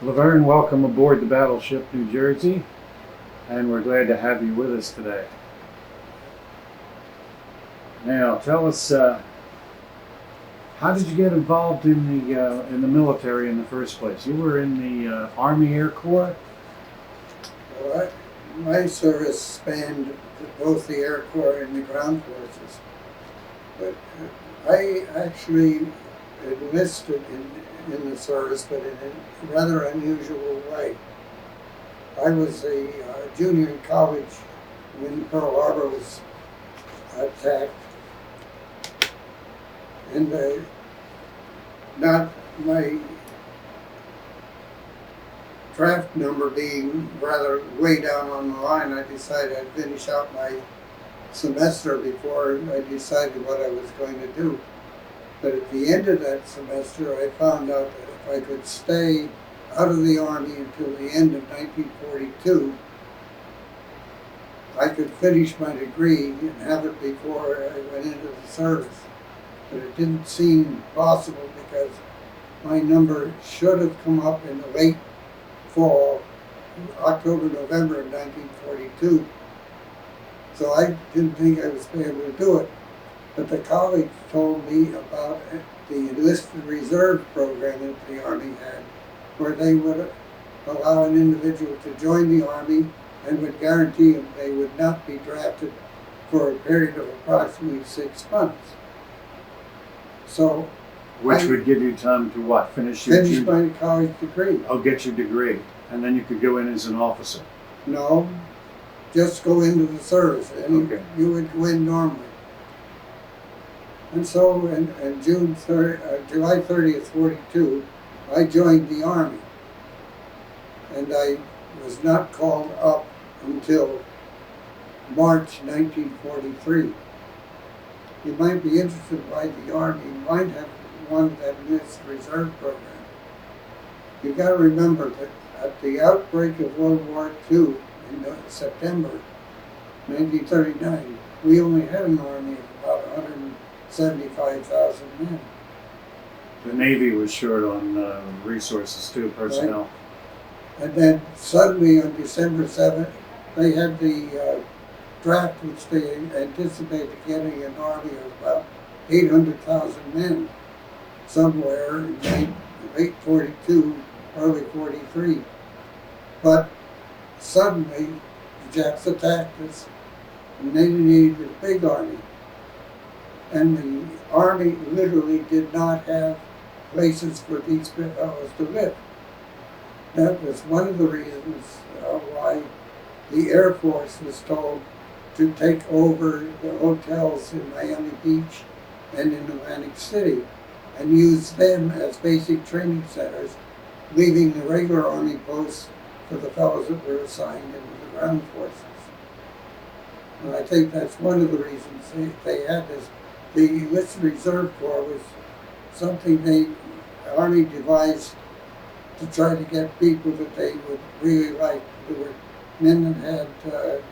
LaVerne, welcome aboard the Battleship New Jersey, and we're glad to have you with us today. Now, tell us, how did you get involved in the military in the first place? You were in the Army Air Corps? Well, my service spanned both the Air Corps and the ground forces, but I actually enlisted in the service, but in a rather unusual way. I was a junior in college when Pearl Harbor was attacked, and not my draft number being rather way down on the line, I decided I'd finish out my semester before I decided what I was going to do. But at the end of that semester, I found out that if I could stay out of the Army until the end of 1942, I could finish my degree and have it before I went into the service. But it didn't seem possible because my number should have come up in the late fall, October, November of 1942. So I didn't think I was able to do it. But the college told me about the Enlisted Reserve program that the Army had, where they would allow an individual to join the Army and would guarantee them they would not be drafted for a period of approximately 6 months. So Which would give you time to what? Finish my college degree. Oh, get your degree. And then you could go in as an officer. No, just go into the service, and Okay. you would go in normally. And so, in July 30th, 42, I joined the Army, and I was not called up until March 1943. You might be interested why the Army might have wanted that Enlisted Reserve program. You've got to remember that at the outbreak of World War II in September 1939, we only had an army of about 175,000 men. The Navy was short on resources too, personnel. Right. And then suddenly on December 7th, they had the draft, which they anticipated getting an army of about 800,000 men somewhere in late 42, early 43. But suddenly the Japs attacked us, and they needed a big army. And the Army literally did not have places for these fellows to live. That was one of the reasons why the Air Force was told to take over the hotels in Miami Beach and in Atlantic City and use them as basic training centers, leaving the regular Army posts for the fellows that were assigned into the ground forces. And I think that's one of the reasons they had this. The Enlisted Reserve Corps was something the Army devised to try to get people that they would really like. There were men that had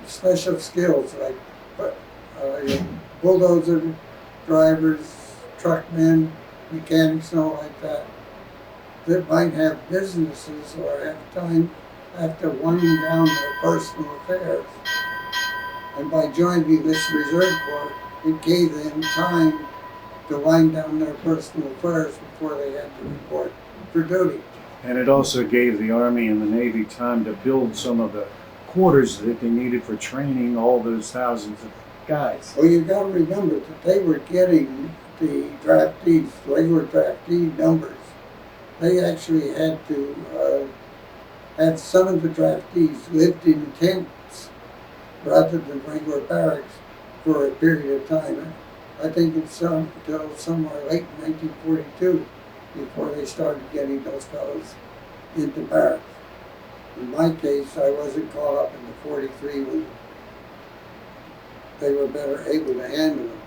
special skills like bulldozer drivers, truckmen, mechanics, and all like that, that might have businesses or have time after winding down their personal affairs. And by joining the Enlisted Reserve Corps, it gave them time to wind down their personal affairs before they had to report for duty. And it also gave the Army and the Navy time to build some of the quarters that they needed for training all those thousands of guys. Well, you've got to remember that they were getting the draftees, regular draftee numbers. They actually had to have some of the draftees lived in tents rather than regular barracks for a period of time. I think it's until somewhere late in 1942 before they started getting those fellows into barracks. In my case, I wasn't caught up in the 43 when they were better able to handle them.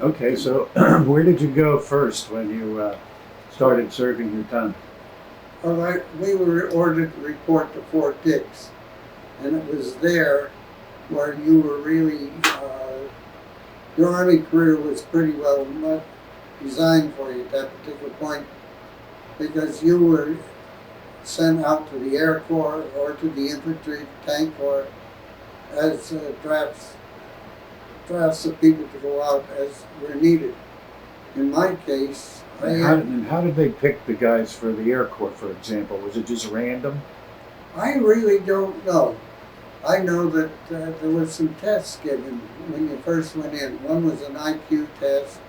Okay, so where did you go first when you started serving your time? Well, we were ordered to report to Fort Dix, and it was there where you were really, your Army career was pretty well designed for you at that particular point. because you were sent out to the AirCorps or to the infantry tank corps as drafts of people to go out as were needed. In my case, And how did they pick the guys for the Air Corps, for example? Was it just random? I really don't know. I know that there were some tests given when you first went in. One was an IQ test,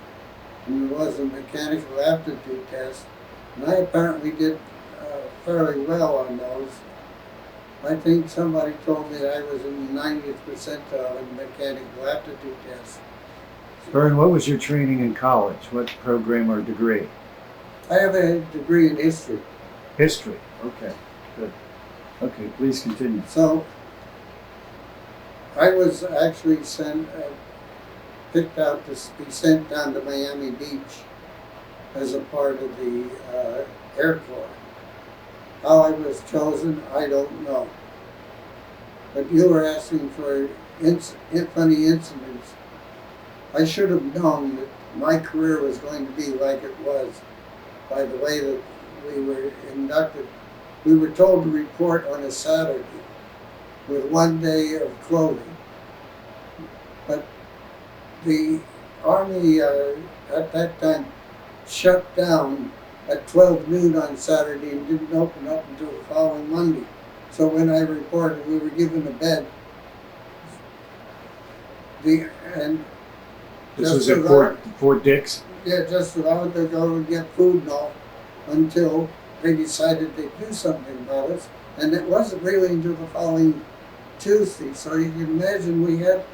and there was a mechanical aptitude test. And I apparently did fairly well on those. I think somebody told me that I was in the 90th percentile in the mechanical aptitude test. Vern, what was your training in college? What program or degree? I have a degree in history. History. Okay, good. Okay, please continue. So I was actually picked out to be sent down to Miami Beach as a part of the Air Corps. How I was chosen, I don't know. But you were asking for funny incidents. I should have known that my career was going to be like it was by the way that we were inducted. We were told to report on a Saturday with 1 day of clothing. But the Army at that time shut down at 12 noon on Saturday and didn't open up until the following Monday. So when I reported, we were given a bed. This was at Fort Dix? Yeah, just allowed to go and get food and all until they decided they'd do something about us. And it wasn't really until the following Tuesday. So you can imagine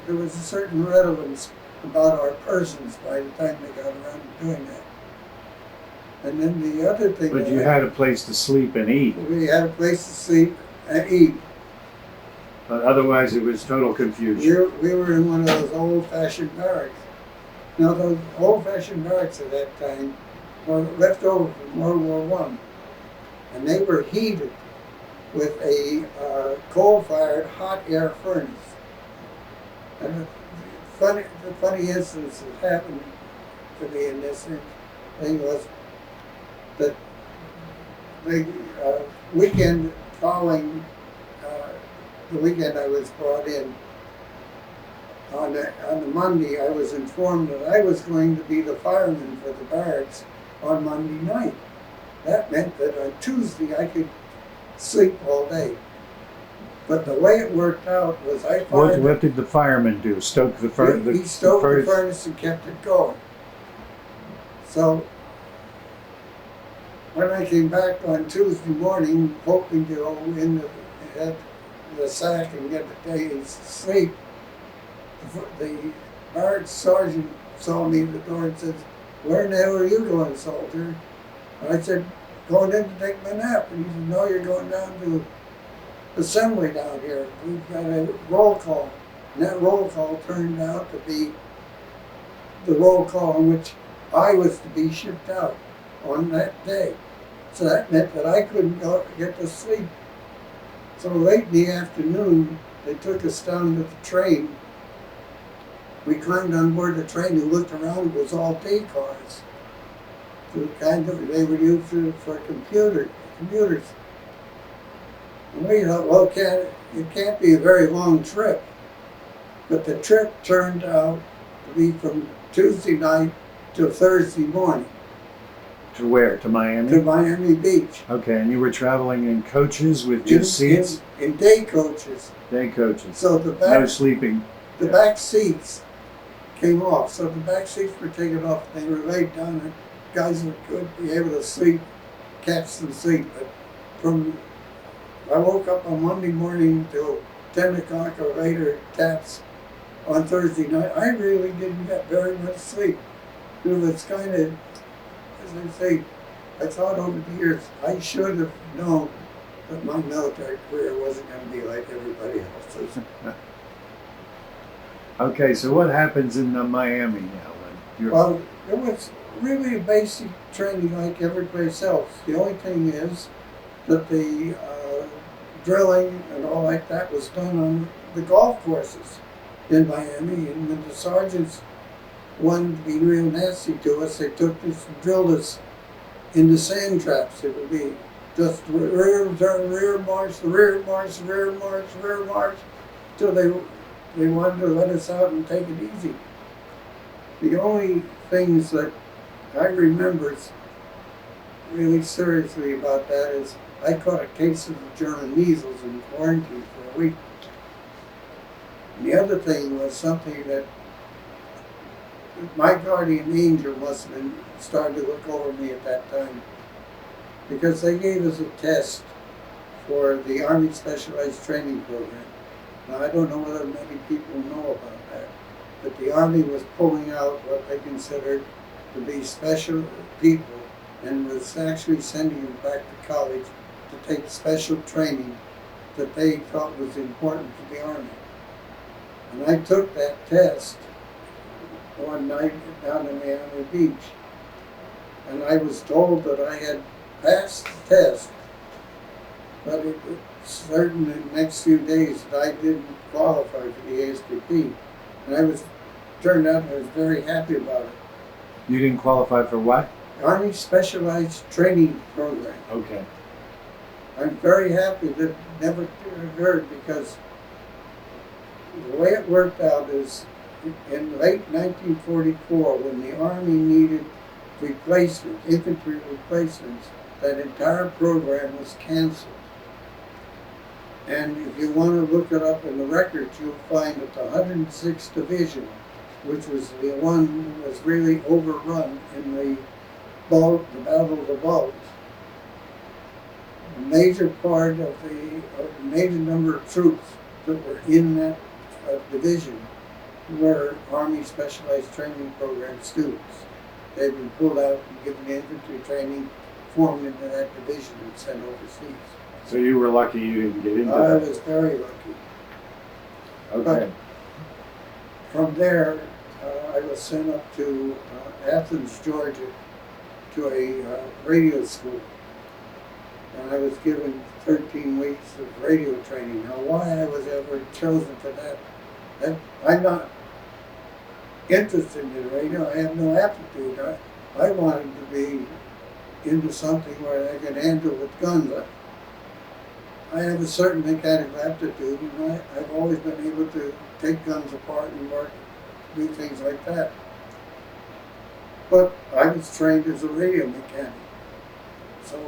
there was a certain relevance about our persons by the time they got around to doing that. And then the other thing. But you had a place to sleep and eat. We had a place to sleep and eat. But otherwise it was total confusion. We were in one of those old-fashioned barracks. Now those old-fashioned barracks at that time were left over from World War I. And they were heated with a coal-fired hot air furnace. And the funny instance that happened to me in this thing was that the weekend following the weekend I was brought in, on the Monday I was informed that I was going to be the fireman for the barracks on Monday night. That meant that on Tuesday I could sleep all day. But the way it worked out was What did the fireman do? Stoke the furnace? He stoked the furnace and kept it going. So when I came back on Tuesday morning, hoping to go in the sack and get a day's sleep, the barracks sergeant saw me at the door and said, "Where in the hell are you going, soldier?" And I said, "Going in to take my nap." And he said, "No, you're going down to assembly down here. We've got a roll call." And that roll call turned out to be the roll call in which I was to be shipped out on that day. So that meant that I couldn't get to sleep. So late in the afternoon, they took us down to the train. We climbed on board the train and looked around. It was all day cars. They were used for commuters. And we thought, well, it can't be a very long trip. But the trip turned out to be from Tuesday night to Thursday morning. To where? To Miami? To Miami Beach. Okay, and you were traveling in coaches with just seats? In day coaches. Day coaches. So no sleeping. The back seats came off. So the back seats were taken off. They were laid down and guys would be able to sleep, catch some sleep. But I woke up on Monday morning till 10 o'clock or later taps on Thursday night. I really didn't get very much sleep. It was kind of, as I say, I thought over the years, I should have known that my military career wasn't going to be like everybody else's. Okay, so what happens in Miami now? Well, it was really a basic training like every place else. The only thing is that the drilling and all like that was done on the golf courses in Miami, and when the sergeants wanted to be real nasty to us, they took us and drilled us in the sand traps. It would be just rear march, rear march, rear march, rear march, till they wanted to let us out and take it easy. The only things that I remember really seriously about that is I caught a case of the German measles in quarantine for a week. And the other thing was something that my guardian angel must have been starting to look over me at that time, because they gave us a test for the Army Specialized Training Program. Now, I don't know whether many people know about that, but the Army was pulling out what they considered to be special people and was actually sending them back to college to take special training that they thought was important to the Army. And I took that test one night down in Miami Beach, and I was told that I had passed the test, but it was certain in the next few days that I didn't qualify for the ASPP. And turned out I was very happy about it. You didn't qualify for what? Army Specialized Training Program. Okay. I'm very happy that it never occurred, because the way it worked out is in late 1944, when the Army needed replacement, infantry replacements, that entire program was canceled. And if you want to look it up in the records, you'll find that the 106th Division, which was the one that was really overrun in the Battle of the Bulge, a major part of a major number of troops that were in that division were Army Specialized Training Program students. They'd been pulled out and given infantry training, formed into that division and sent overseas. So you were lucky you didn't get into I that. was very lucky. Okay. But from there, I was sent up to Athens, Georgia, to a radio school. And I was given 13 weeks of radio training. Now, why I was ever chosen for that, I'm not interested in radio. I have no aptitude. I wanted to be into something where I could handle with guns. I have a certain kind of aptitude, and I've always been able to take guns apart and do things like that. But I was trained as a radio mechanic. So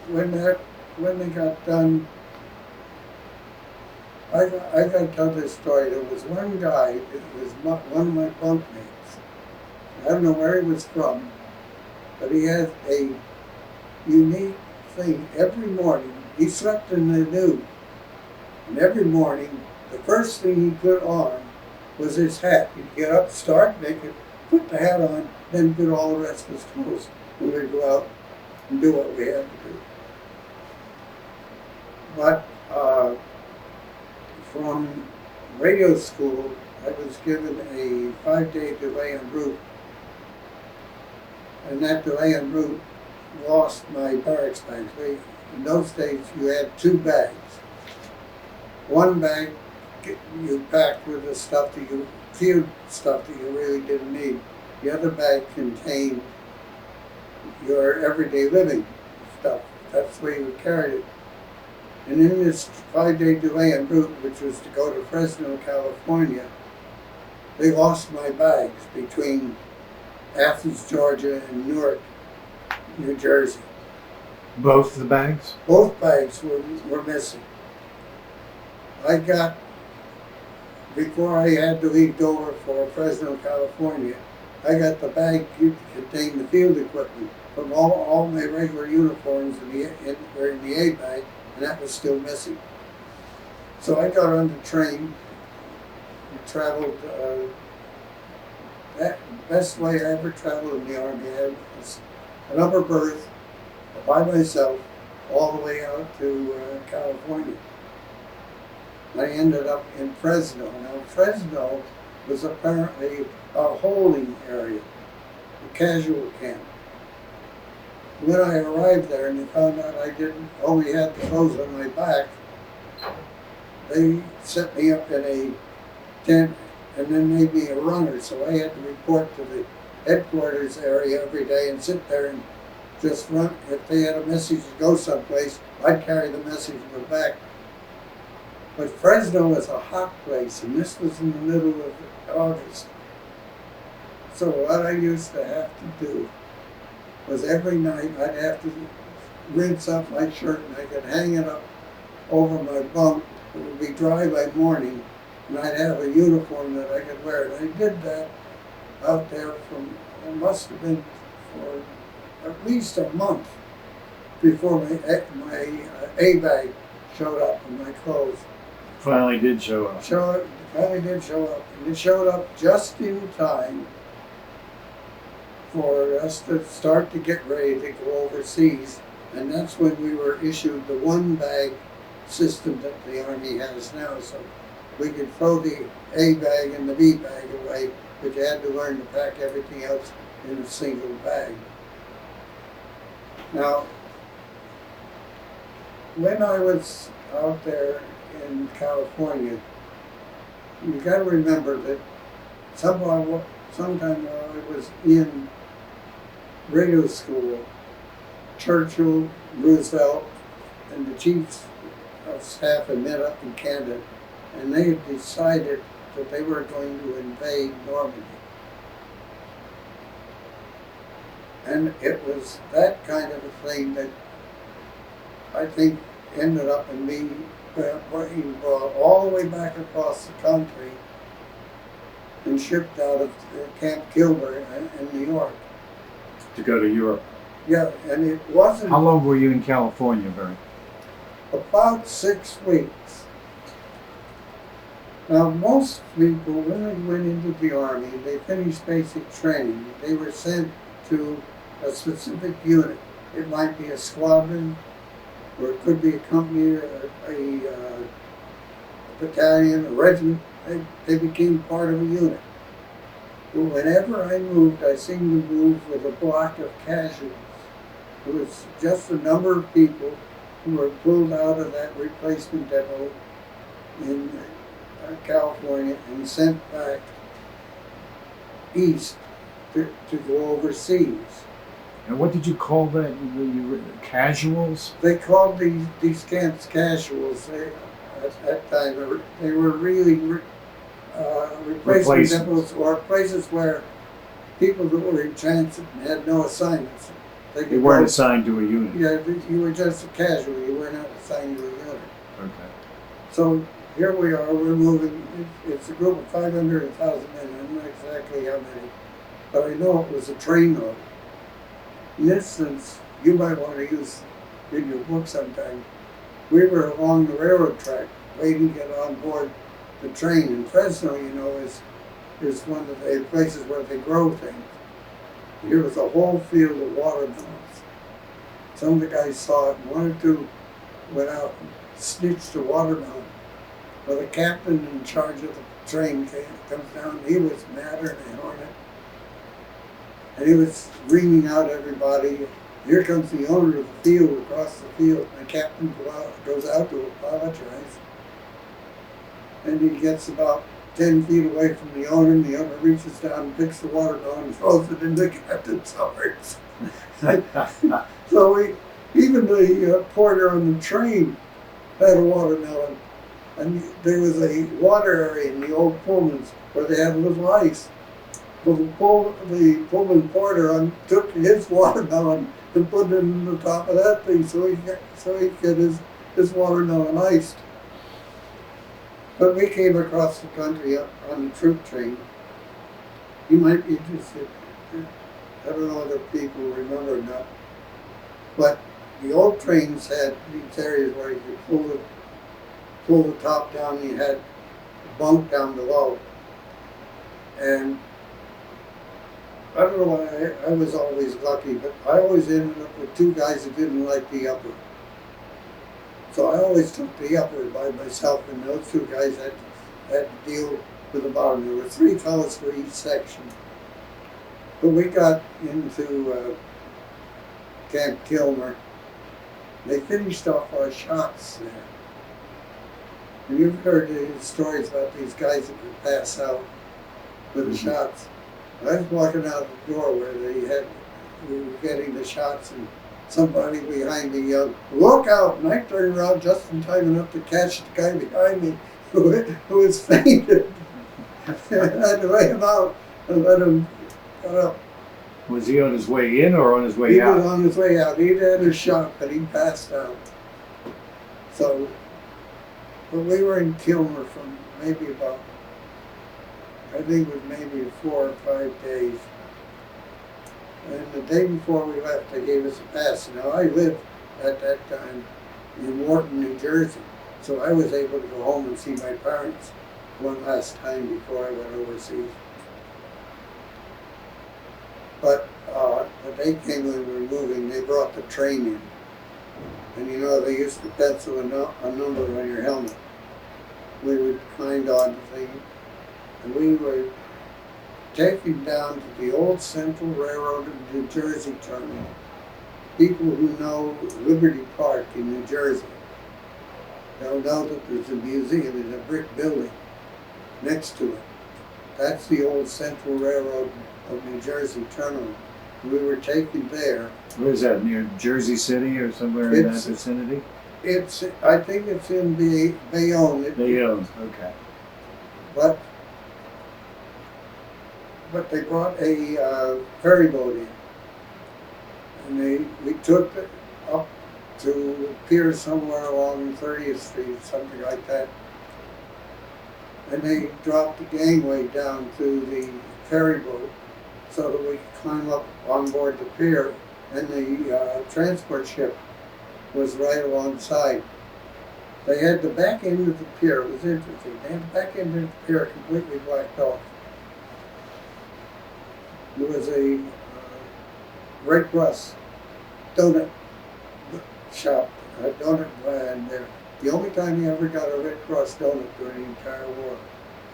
when they got done, I got to tell this story. There was one guy, it was one of my bunkmates. I don't know where he was from, but he had a unique thing. Every morning, he slept in the nude, and every morning, the first thing he put on was his hat. He'd get up, start naked, put the hat on, then put all the rest of his clothes. And we'd go out and do what we had to do. But from radio school, I was given a 5-day delay en route, and that delay en route lost my barracks bags. In those days, you had 2 bags. One bag you packed with the stuff that field stuff that you really didn't need. The other bag contained your everyday living stuff. That's the way you carried it. And in this 5-day delay en route, which was to go to Fresno, California, they lost my bags between Athens, Georgia, and Newark, New Jersey. Both the bags? Both bags were missing. Before I had to leave Dover for Fresno, California, I got the bag that contained the field equipment from all my regular uniforms were in the A bag, and that was still missing. So I got on the train and traveled. That best way I ever traveled in the Army. I had an upper berth by myself all the way out to California. I ended up in Fresno. Now, Fresno was apparently a holding area, a casual camp. When I arrived there and they found out I only had the clothes on my back, they set me up in a tent and then made me a runner. So I had to report to the headquarters area every day and sit there and just run. If they had a message to go someplace, I'd carry the message and go back. But Fresno was a hot place, and this was in the middle of August. So what I used to have to do was every night I'd have to rinse up my shirt and I could hang it up over my bunk. It would be dry by morning, and I'd have a uniform that I could wear. And I did that out there it must have been for at least a month before my A-bag showed up in my clothes. Finally did show up. Finally did show up. And it showed up just in time for us to start to get ready to go overseas. And that's when we were issued the one bag system that the Army has now. So we could throw the A bag and the B bag away, but you had to learn to pack everything else in a single bag. Now, when I was out there in California, you got to remember that sometime while I was in radio school, Churchill, Roosevelt, and the chiefs of staff had met up in Canada, and they had decided that they were going to invade Normandy. And it was that kind of a thing that I think ended up in me being brought all the way back across the country and shipped out of Camp Gilbert in New York. To go to Europe. Yeah, and it wasn't... How long were you in California, Barry? About 6 weeks. Now, most people, when they went into the Army, they finished basic training. They were sent to a specific unit. It might be a squadron, or it could be a company, a battalion, a regiment. They became part of a unit. But whenever I moved, I seemed to move with a block of casualties. It was just a number of people who were pulled out of that replacement depot in California and sent back east to go overseas. And what did you call that? The casuals? They called these camps casuals. At that time, they were really replacement depots, or places where people that were in transit had no assignments. They weren't assigned to a unit. Yeah, you were just a casual. You were not assigned to a unit. Okay. So here we are. We're moving. It's a group of 500, 1,000 men. I don't know exactly how many, but I know it was a trainload. In this sense, you might want to use in your book sometime. We were along the railroad track waiting to get on board the train. And Fresno, you know, is one of the places where they grow things. Here was a whole field of watermelons. Some of the guys saw it, and one or two went out and snitched a watermelon. Well, the captain in charge of the train comes down. He was madder than a hornet. And he was reaming out everybody. Here comes the owner of the field across the field. And the captain goes out to apologize. And he gets about 10 feet away from the owner, and the owner reaches down and picks the watermelon and throws it into the captain's arms. So even the porter on the train had a watermelon. And there was a water area in the old Pullmans where they had a little ice. So the Pullman porter took his watermelon and put it in the top of that thing so he could get his watermelon iced. But we came across the country on the troop train. You might be interested. I don't know whether people remember or not. But the old trains had these areas where you could pull the top down, and you had a bunk down below. And I don't know why I was always lucky, but I always ended up with two guys that didn't like the upper. So I always took the upper by myself, and those two guys had to deal with the bottom. There were 3 fellows for each section. But we got into Camp Kilmer. They finished off our shots there. And you've heard the stories about these guys that could pass out with the shots. I was walking out the door where we were getting the shots, and somebody behind me yelled, "Look out!" And I turned around just in time enough to catch the guy behind me who was fainted. I had to lay him out and let him get up. Was he on his way in or on his way He out? was on his way out. He'd had a shot, but he passed out. So, but we were in Kilmer for maybe about, I think it was maybe 4 or 5 days. And the day before we left, they gave us a pass. Now, I lived at that time in Wharton, New Jersey, so I was able to go home and see my parents one last time before I went overseas. But when they came when we were moving, they brought the train in. And you know, they used to pencil a number on your helmet. We would climb on the thing, and we were taken down to the old Central Railroad of New Jersey terminal. People who know Liberty Park in New Jersey, they'll know that there's a museum in a brick building next to it. That's the old Central Railroad of New Jersey terminal. We were taken there. Where is that, near Jersey City or somewhere in that vicinity? I think it's in Bayonne. Bayonne, okay. But they brought a ferry boat in, and we took it up to a pier somewhere along 30th Street, something like that. And they dropped the gangway down to the ferry boat so that we could climb up on board the pier, and the transport ship was right alongside. They had the back end of the pier. It was interesting. They had the back end of the pier completely blacked off. There was a Red Cross donut shop, a donut brand there. The only time you ever got a Red Cross donut during the entire war.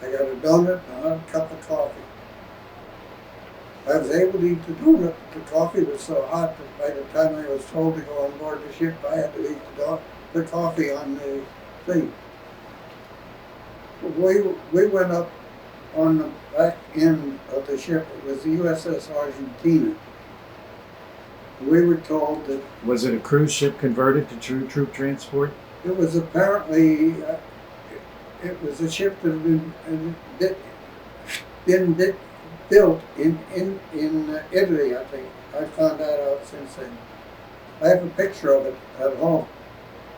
I got a donut and a hot cup of coffee. I was able to eat the donut, but the coffee was so hot that by the time I was told to go on board the ship, I had to eat the coffee on the thing. We went up on the back end of the ship. It was the USS Argentina. We were told that... Was it a cruise ship converted to troop transport? It was apparently... it was a ship that had been built in Italy, I think. I found that out since then. I have a picture of it at home.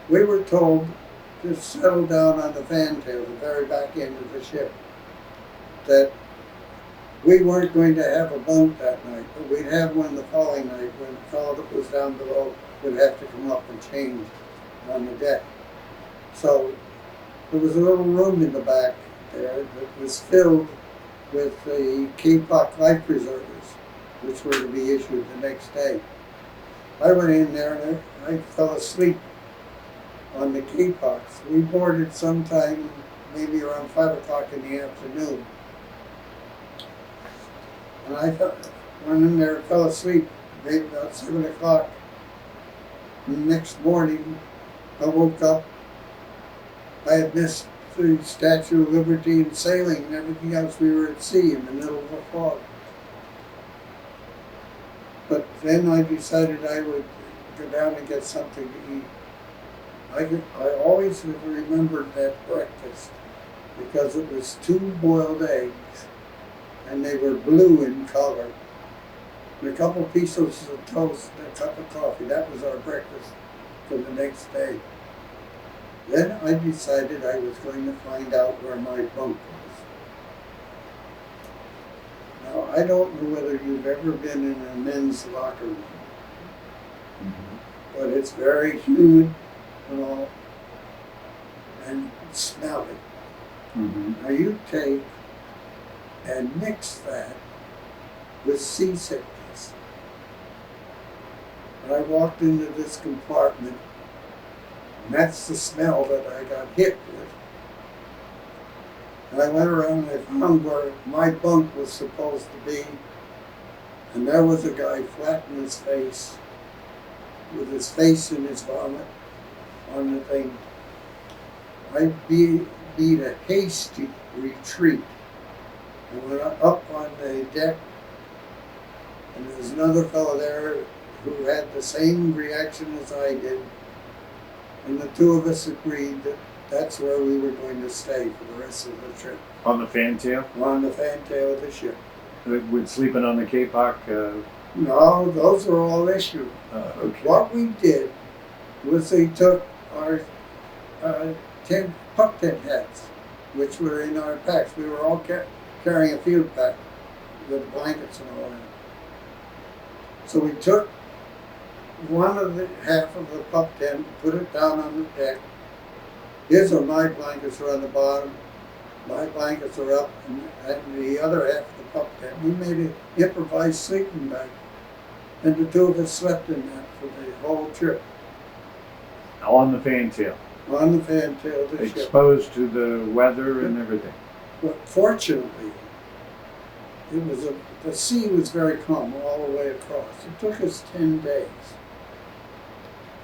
We were told to settle down on the fantail, the very back end of the ship, that we weren't going to have a bunk that night, but we'd have one the following night when the fellow that was down below would have to come up and change on the deck. So there was a little room in the back there that was filled with the K-Pock life preservers, which were to be issued the next day. I went in there and I fell asleep on the K-Pocks. We boarded sometime maybe around 5 o'clock in the afternoon. And I went in there and fell asleep maybe about 7 o'clock. The next morning, I woke up. I had missed the Statue of Liberty and sailing and everything else. We were at sea in the middle of a fog. But then I decided I would go down and get something to eat. I always remembered that breakfast because it was 2 boiled eggs and they were blue in color. And a couple pieces of toast and a cup of coffee. That was our breakfast for the next day. Then I decided I was going to find out where my bunk was. Now, I don't know whether you've ever been in a men's locker room, but it's very humid and all, and smelly. Now you take and mix that with seasickness. And I walked into this compartment, and that's the smell that I got hit with. And I went around and I found where my bunk was supposed to be, and there was a guy flat in his face, with his face in his vomit on the thing. I beat a hasty retreat. I went up on the deck And there was another fellow there who had the same reaction as I did. And the two of us agreed that that's where we were going to stay for the rest of the trip. On the fantail? On the fantail of the ship. With sleeping on the Kapok? No, those were all issued. Okay. What we did was they took our puck tent hats, which were in our packs. We were all carrying a field pack with blankets and all that. So we took half of the puck tent, put it down on the deck. His or my blankets are on the bottom. My blankets are up, and the other half of the puck tent. We made an improvised sleeping bag, and the two of us slept in that for the whole trip. On the fantail? On the fantail of the ship. Exposed to the weather and everything? But fortunately, the sea was very calm all the way across. It took us 10 days.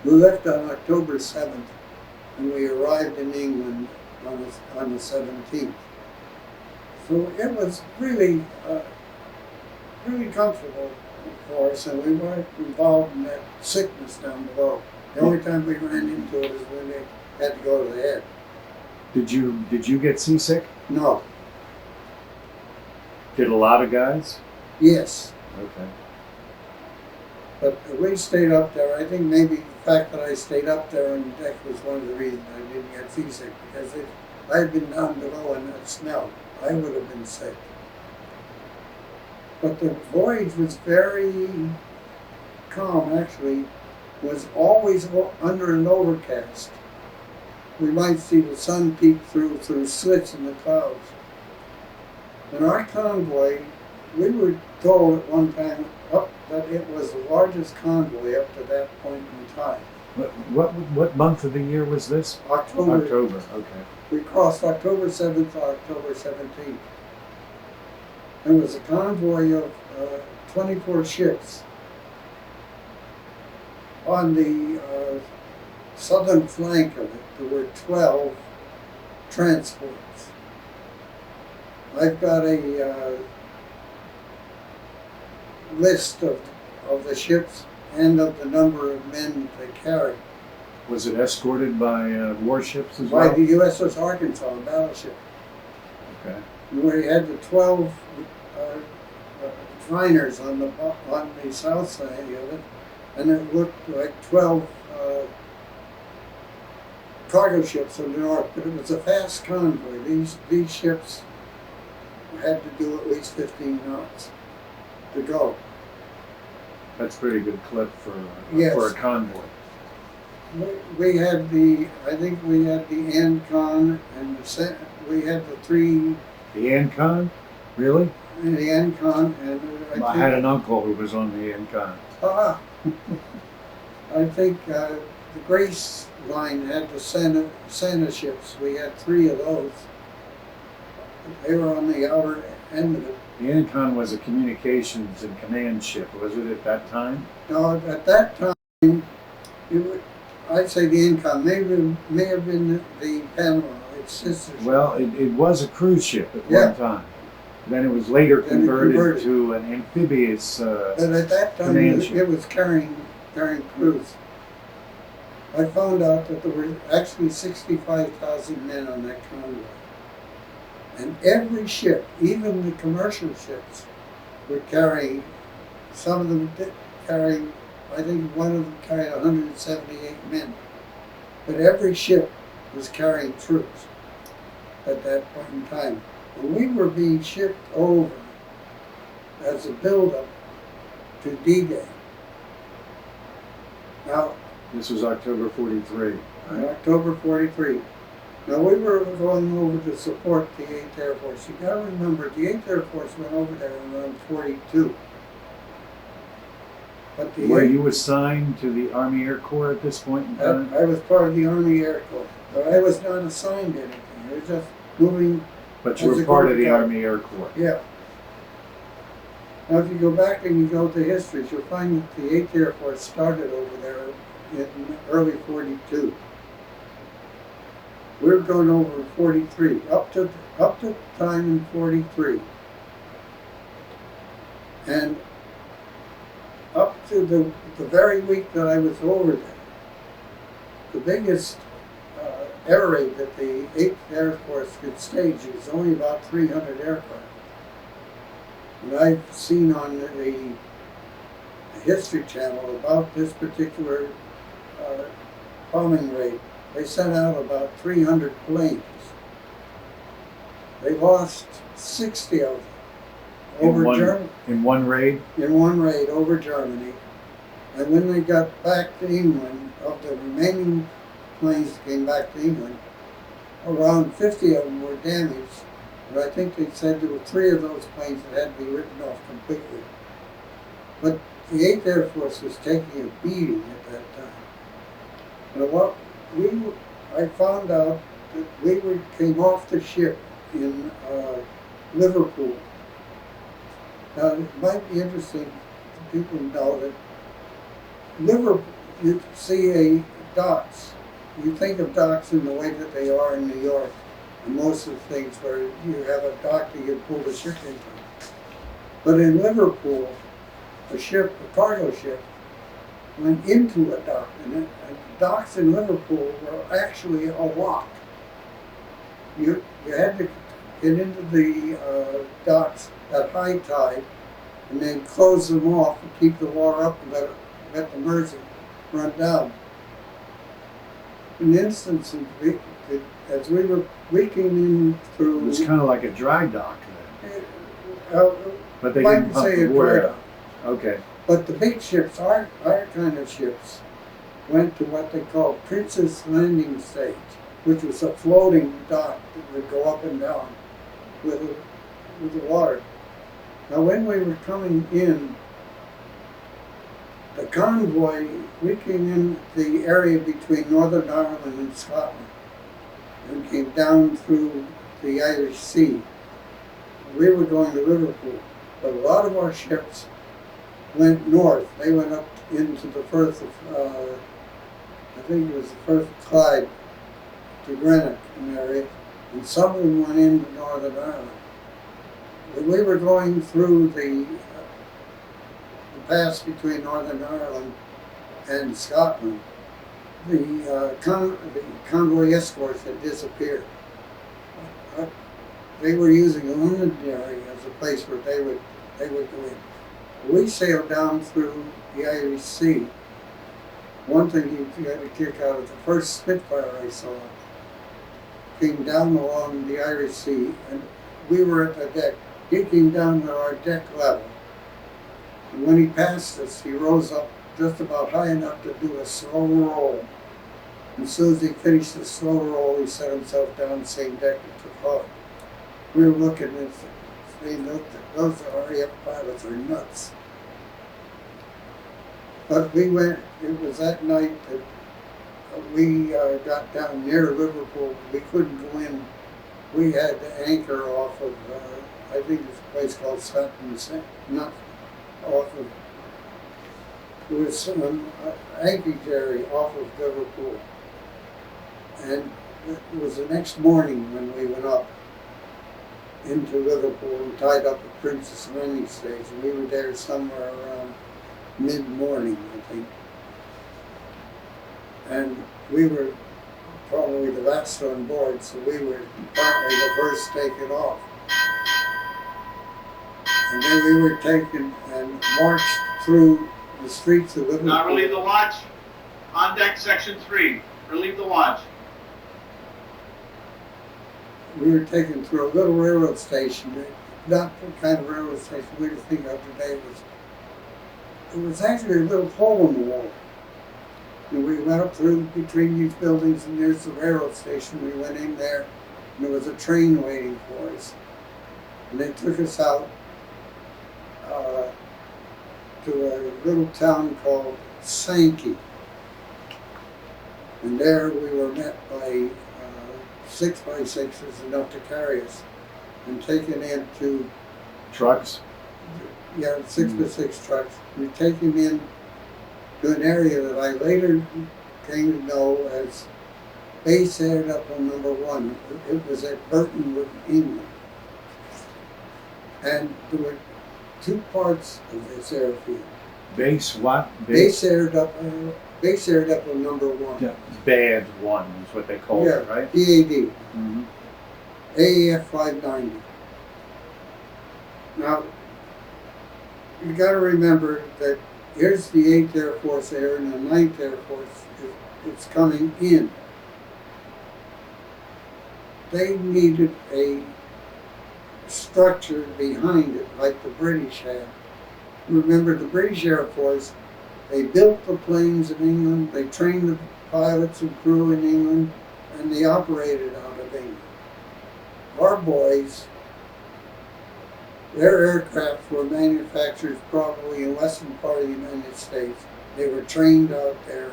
We left on October 7th, and we arrived in England on the 17th. So it was really, really comfortable for us, and we weren't involved in that sickness down below. The only time we ran into it is when they had to go to the head. Did you get seasick? No. Did a lot of guys? Yes. Okay. But we stayed up there. I think maybe the fact that I stayed up there on the deck was one of the reasons I didn't get seasick, because if I had been down below in that smell, I would have been sick. But the voyage was very calm, actually. Was always under an overcast. We might see the sun peek through slits in the clouds. And our convoy, we were told at one time that it was the largest convoy up to that point in time. What month of the year was this? October. October, okay. We crossed October 7th to October 17th. It was a convoy of 24 ships. On the southern flank of it, there were 12 transports. I've got a list of the ships and of the number of men that they carried. Was it escorted by warships as well? By the USS Arkansas, a battleship. Okay. We had the 12 liners on the south side of it, and it looked like 12 cargo ships on the north, but it was a fast convoy. These ships had to do at least 15 knots to go. That's pretty good clip for a convoy. We had I think we had the Ancon, and we had the three. The Ancon? Really? The Ancon, and I had an uncle who was on the Ancon. I think the Grace line had the Santa ships. We had 3 of those. They were on the outer end of it. The Ancon was a communications and command ship, was it at that time? No, at that time, I'd say the Ancon may have been the Panama, its sister ship. Well, it was a cruise ship at one time. Then it was later converted to an amphibious but at that time, it was carrying crews. I found out that there were actually 65,000 men on that convoy. And every ship, even the commercial ships, would carry, some of them did carry, I think one of them carried 178 men. But every ship was carrying troops at that point in time. And we were being shipped over as a buildup to D-Day. Now, this was October 43. Right? October 43. Now, we were going over to support the 8th Air Force. You got to remember, the 8th Air Force went over there around 42. But were you assigned to the Army Air Corps at this point in time? I was part of the Army Air Corps, but I was not assigned to anything. I was just moving. But you were part of the Army Air Corps? Yeah. Now, if you go back and you go to histories, you'll find that the 8th Air Force started over there in early 42. We were going over in 43, up to time in 43. And the very week that I was over there, the biggest air raid that the 8th Air Force could stage was only about 300 aircraft. And I've seen on the History Channel about this particular bombing raid. They sent out about 300 planes. They lost 60 of them over Germany. In one raid? In one raid over Germany. And when they got back to England, of the remaining planes that came back to England, around 50 of them were damaged. But I think they said there were 3 of those planes that had to be written off completely. But the 8th Air Force was taking a beating at that time. And I found out that we came off the ship in Liverpool. Now, it might be interesting for people to know that Liverpool, you see docks. You think of docks in the way that they are in New York, and most of the things where you have a dock that you pull the ship into. But in Liverpool, a cargo ship, went into a dock, and the docks in Liverpool were actually a lock. You had to get into the docks at high tide, and then close them off and keep the water up and let the Mersey run down. In instance, as we came in through, It was kind of like a dry dock then. But they might didn't pump say the a water dry out. Okay. But the big ships, our kind of ships, went to what they call Princess Landing Stage, which was a floating dock that would go up and down with the water. Now, when we were coming in, the convoy, we came in the area between Northern Ireland and Scotland and came down through the Irish Sea. We were going to Liverpool, but a lot of our ships went north. They went up into the Firth of, I think it was the Firth of Clyde to Greenock area, and some of them went into Northern Ireland. When we were going through the pass between Northern Ireland and Scotland, the convoy escorts had disappeared. They were using Londonderry as a place where they would go in. We sailed down through the Irish Sea. One thing you got a kick out of the first Spitfire I saw came down along the Irish Sea, and we were at the deck. He came down to our deck level. And when he passed us, he rose up just about high enough to do a slow roll. And as soon as he finished the slow roll, he set himself down the same deck and took off. We were looking and saying, those RAF pilots are nuts. But we went, it was that night that we got down near Liverpool. We couldn't go in. We had to anchor off of, I think it's a place called Scotland, not off of, there was some anchorage area off of Liverpool. And it was the next morning when we went up into Liverpool and tied up at Princess Landing Stage. And we were there somewhere around mid-morning, I think. And we were probably the last on board, so we were probably the first taken off. And then we were taken and marched through the streets of Liverpool. Now relieve the watch. On deck, section 3. Relieve the watch. We were taken through a little railroad station, not the kind of railroad station we would think of today. It was actually a little hole in the wall. And we went up through between these buildings, and there's the railroad station. We went in there, and there was a train waiting for us. And they took us out to a little town called Sankey. And there we were met by 6x6s enough to carry us and taken into Trucks? yeah, 6x6 trucks. We were taken in to an area that I later came to know as Base Air Depot Number 1. It was at Burtonwood, England. And there were two parts of this airfield. Base what? Base Air Depot number 1. Yeah, Bad 1 is what they call it, right? BAD. Mm-hmm. AAF 590. Now, you got to remember that here's the 8th Air Force Air and the 9th Air Force is coming in. They needed a structure behind it, like the British had. Remember, the British Air Force, they built the planes in England, they trained the pilots and crew in England, and they operated out of England. Our boys, their aircraft were manufactured probably in western part of the United States. They were trained out there,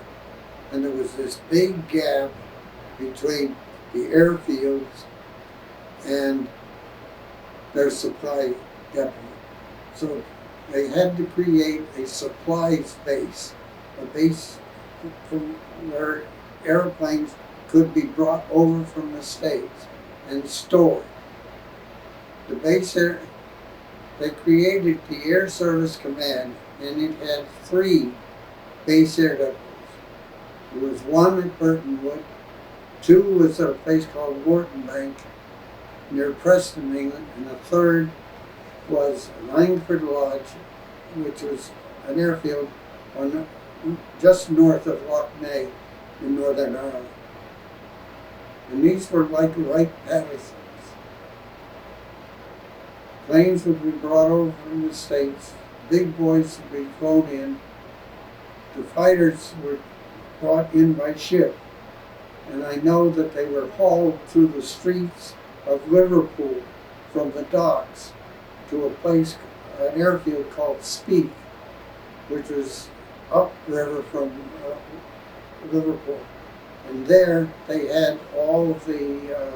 and there was this big gap between the airfields and their supply depot. So they had to create a supplies base, a base from where airplanes could be brought over from the States and stored. The base air, they created the Air Service Command, and it had 3 base air depots. There was 1 at Burtonwood, 2 was at a place called Wharton Bank near Preston, England, and the 3rd was Langford Lodge, which was an airfield just north of Loch Ness in Northern Ireland. And these were like Wright Pattersons. Planes would be brought over from the States, big boys would be flown in. The fighters were brought in by ship, and I know that they were hauled through the streets of Liverpool from the docks to a place, an airfield called Speke, which was upriver from Liverpool. And there they had all of the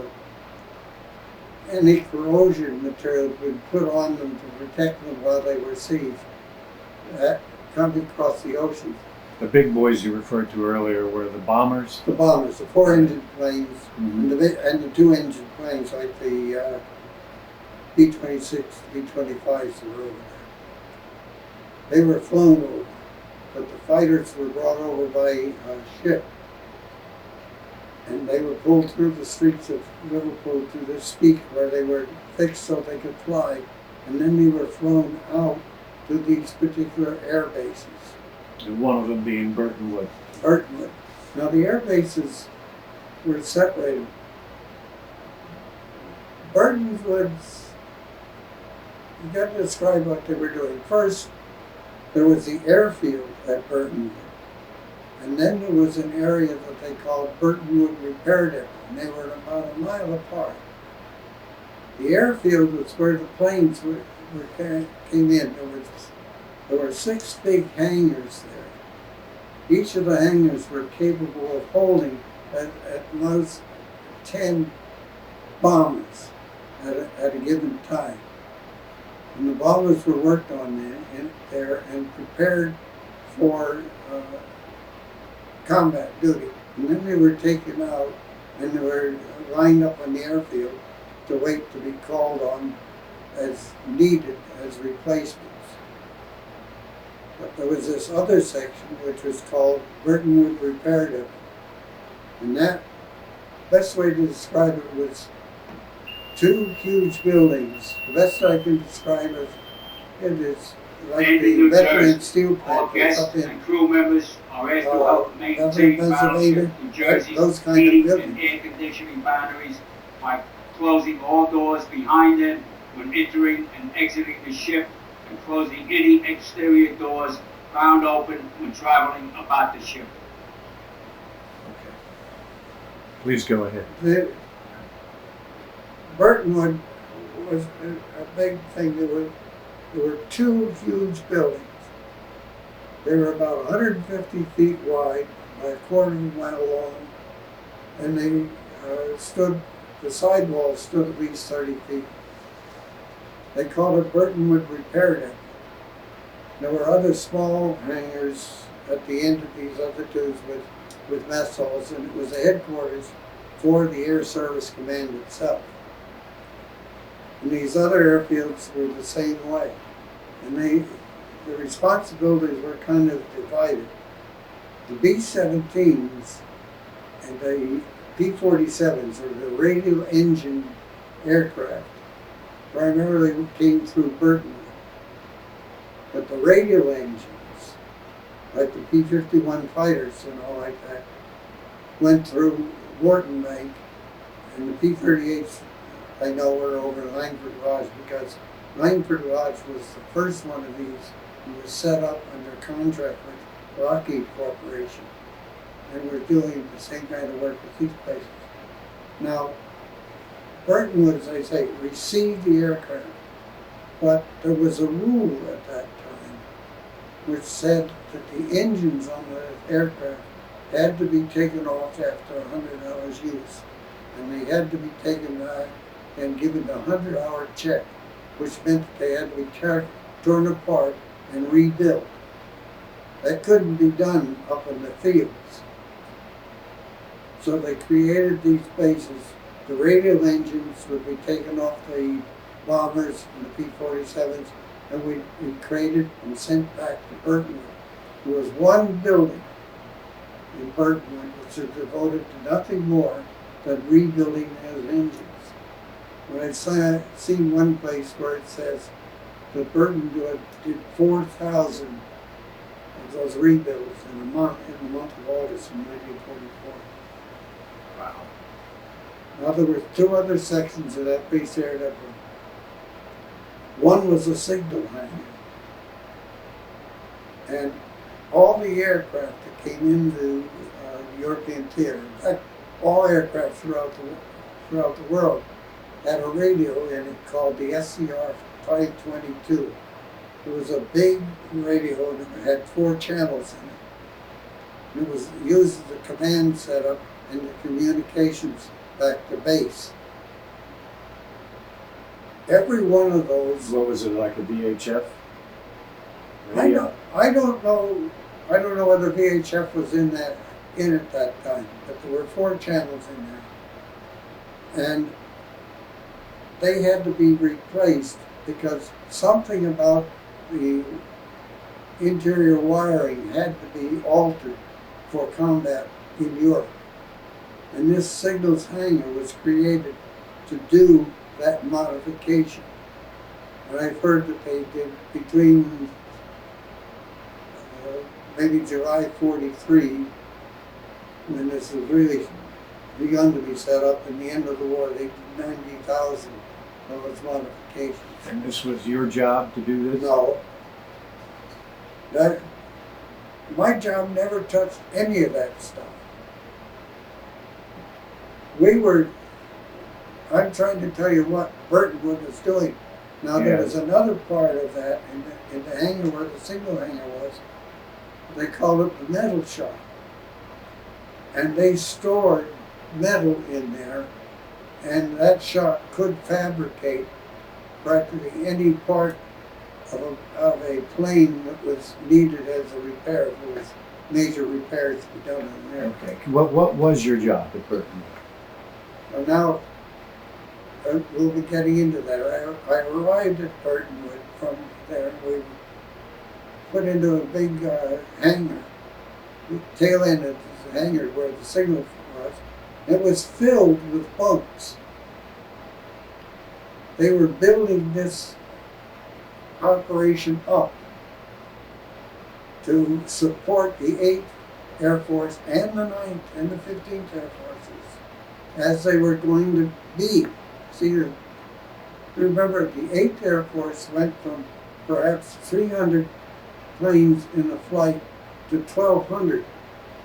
anti-corrosion materials been put on them to protect them while they were seized, coming across the ocean. The big boys you referred to earlier were the bombers? The bombers, the 4-engine planes, Mm-hmm. and the 2-engine planes like the B-26, B-25s were over there. They were flown over, but the fighters were brought over by ship. And they were pulled through the streets of Liverpool to this Speke where they were fixed so they could fly. And then they were flown out to these particular air bases. And one of them being Burtonwood. Burtonwood. Now the air bases were separated. Burtonwood's, you got to describe what they were doing. First, there was the airfield at Burtonwood. And then there was an area that they called Burtonwood Repair Depot, and they were about a mile apart. The airfield was where the planes came in. There were 6 big hangars there. Each of the hangars were capable of holding at most 10 bombers at a given time. And the bombers were worked on there and prepared for combat duty. And then they were taken out and they were lined up on the airfield to wait to be called on as needed as replacements. But there was this other section which was called Burtonwood Repair Depot. And that, best way to describe it was 2 huge buildings. The best I can describe it is like the veteran steel plant that's up in and crew members are asked to help maintain Pennsylvania, Battleship New Jersey's those kind of heating buildings. and air conditioning boundaries by closing all doors behind them when entering and exiting the ship, and closing any exterior doors found open when traveling about the ship. Okay. Please go ahead. Burtonwood was a big thing. There were 2 huge buildings. They were about 150 feet wide by a quarter of a mile long, and they the sidewalls stood at least 30 feet. They called it Burtonwood Repair Depot. There were other small hangars at the end of these other 2s with mess halls, and it was the headquarters for the Air Service Command itself. And these other airfields were the same way. And the responsibilities were kind of divided. The B-17s and the P-47s, or the radio engine aircraft, primarily came through Burton. But the radio engines, like the P-51 fighters and all like that, went through Wharton Bank, and the P-38s I know were over Langford Lodge, because Langford Lodge was the first one of these who was set up under contract with Lockheed Corporation, and we're doing the same kind of work with these places. Now, Burton would, as I say, receive the aircraft, but there was a rule at that time which said that the engines on the aircraft had to be taken off after 100 hours use, and they had to be taken back and given a 100-hour check, which meant that they had to be torn apart and rebuilt. That couldn't be done up in the fields. So they created these bases. The radio engines would be taken off the bombers and the P-47s, and we created and sent back to Burtonwood. There was one building in Burtonwood which was devoted to nothing more than rebuilding those engines. When I've seen one place where it says that Burtonwood did 4,000 of those rebuilds in the month of August in 1944. Wow. Now there were two other sections of that base there that were, one was a signal hangar. And all the aircraft that came into the European theater, in fact, all aircraft throughout the world, had a radio in it called the SCR 522. It was a big radio and it had 4 channels in it. It was used as a command setup and the communications back to base. Every one of those. What was it, like a VHF? I don't know whether VHF was in at that time, but there were 4 channels in there, and they had to be replaced because something about the interior wiring had to be altered for combat in Europe. And this signals hangar was created to do that modification. And I've heard that they did between maybe July 43, when this was really begun to be set up, and the end of the war, they did 90,000 of those modifications. And this was your job to do this? No. My job never touched any of that stuff. I'm trying to tell you what Burtonwood was doing. Now there was another part of that in the hangar where the signal hangar was. They called it the metal shop. And they stored metal in there, and that shop could fabricate practically any part of a plane that was needed as a repair. There was major repairs to be done in there. Okay. What was your job at Burton? And now, we'll be getting into that. I arrived at Burtonwood from there. We were put into a big hangar. The tail end of the hangar where the signal was. It was filled with bunks. They were building this operation up to support the 8th Air Force and the 9th and the 15th Air Forces as they were going to be. See, remember, the 8th Air Force went from perhaps 300 planes in a flight to 1,200